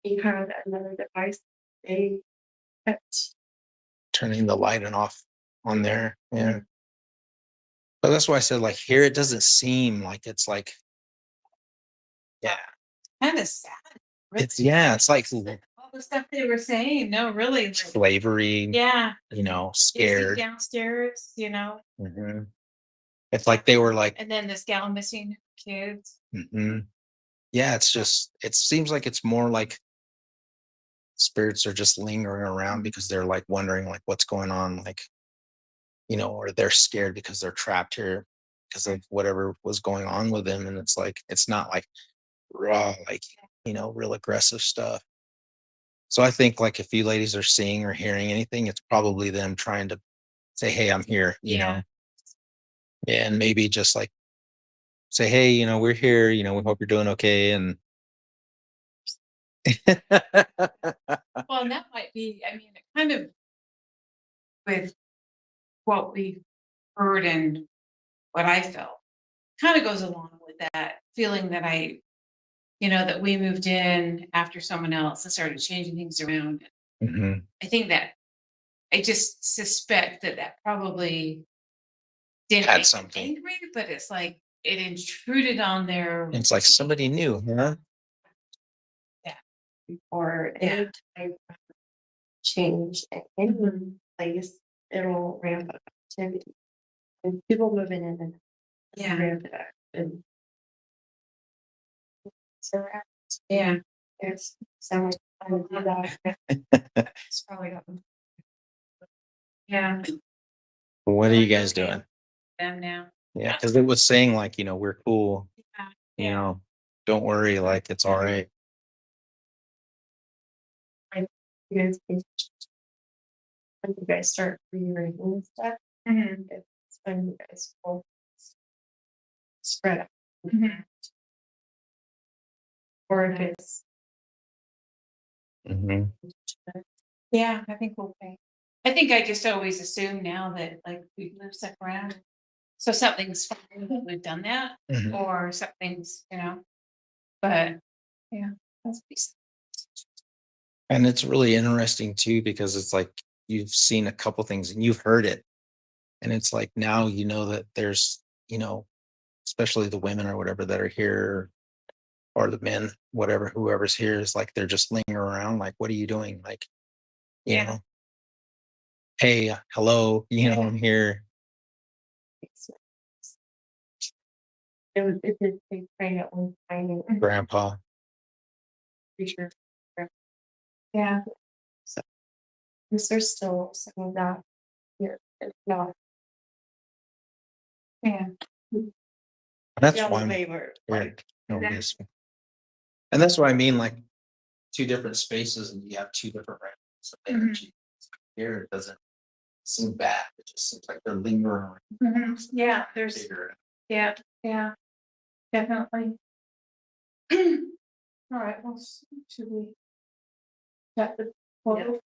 He had another device. They kept Turning the light and off on there. Yeah. But that's why I said like here, it doesn't seem like it's like, yeah, Kind of sad. it's like All the stuff they were saying, no, really. Like, slavery, yeah. You sit scared. downstairs, Mhm. It's like they were like, and then this gal missing her kids. yeah, it seems like it's more like spirits are just lingering around because they're like wondering like what's going on, like, or they're scared because they're trapped here because of whatever was going on with them. And it's like, it's not like raw, like, real aggressive stuff. So I think like if you ladies are seeing or hearing anything, it's probably them trying to say, hey, I'm here, Yeah. and maybe just like say, hey, we're here, we hope you're doing okay. And Well, and that might be, I mean, it kind of with what we heard and what I felt, kind of goes along with that feeling that that we moved in after someone else and started changing things around. Mhm. I think that I just suspect that that probably didn't Had make them something. angry, but it's like it intruded on their It's like somebody new, huh? Or Yeah. any type of change at any place, it'll ramp up activity. And people moving in and Yeah. ramp it up. And so Yeah. there's sound like I would do that. It's probably not. Yeah. What are you guys doing? Them now. Yeah, because it was saying like, we're cool, Yeah. don't worry, like it's all right. You guys, when you guys start rearranging stuff, Mhm. it's when you guys will spread out. Mhm. Or if it's Mhm. Yeah, I think we'll pay. I think I just always assume now that like we've lived stuff around. So something's fine that we've done that, Mhm. or something's, but yeah, that's decent. And it's really interesting too, because it's like you've seen a couple things and you've heard it. And it's like now you know that there's, especially the women or whatever that are here, or the men, whatever, whoever's here is like they're just lingering around, like, what are you doing? Like, you Yeah. know, hey, hello, I'm here. it did take praying at one time and Grandpa. pretty sure. Yeah. So because there's still some of that here. If not, Yeah. That's yeah, why I'm they were here. like, No, this- And that's what I mean, like two different spaces and you have two different ranges of energy. Here it doesn't seem bad. It just seems like they're lingering around. Yeah, there's, Figure it yeah, definitely. All right, well, should we? Got the photo?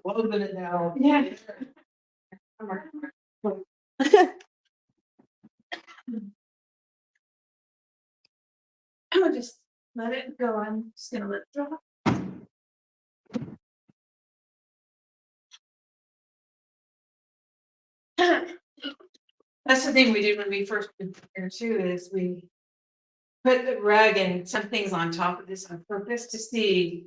closing it now. Yeah. I'll just let it go. I'm just gonna let it drop. That's the thing we did when we first moved here too, is we put the rug and some things on top of this on purpose to see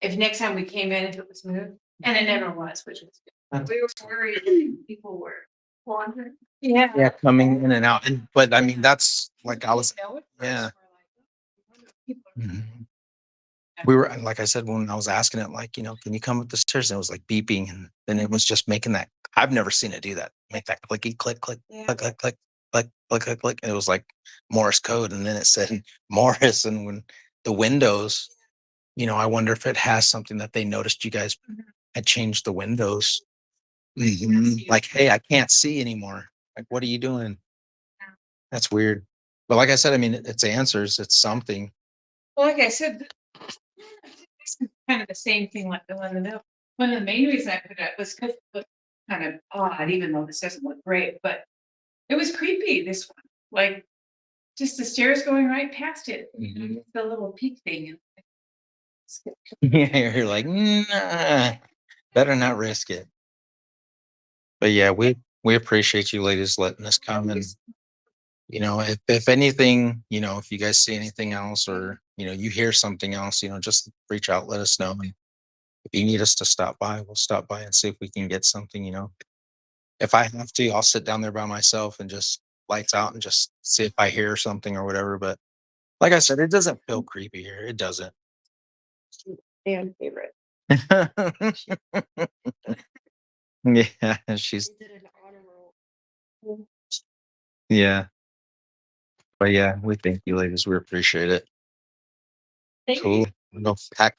if next time we came in, if it was moved, and it never was, which was good. We were worried that people were wandering. Yeah. Yeah, coming in and out. But I mean, that's like I was, yeah. Mhm. We were, like I said, when I was asking it, like, can you come up the stairs? And it was like beeping, and then it was just making that. I've never seen it do that. Make that clicky click, click, click, click, click, click, click, click, click. And it was like Morse code. And then it said Morris. And when the windows, I wonder if it has something that they noticed you guys had changed the windows. Like, hey, I can't see anymore. Like, what are you doing? That's weird. But like I said, I mean, it's answers. It's something. Well, like I said, it's kind of the same thing like the one in the middle. One of the main reasons I put it up was because it looked kind of odd, even though this doesn't look great, but it was creepy, this one. Like just the stairs going right past it. The little peak thing. Yeah, you're like, nah, better not risk it. But yeah, we appreciate you ladies letting us come, and if anything, if you guys see anything else, or you hear something else, just reach out, let us know. And if you need us to stop by, we'll stop by and see if we can get something. If I have to, I'll sit down there by myself and just lights out and just see if I hear something or whatever. But like I said, it doesn't feel creepy here. It doesn't. fan favorite. Yeah, she's They did an honor roll. yeah. But yeah, we thank you ladies. We appreciate it. Thank you. Cool. We'll go pack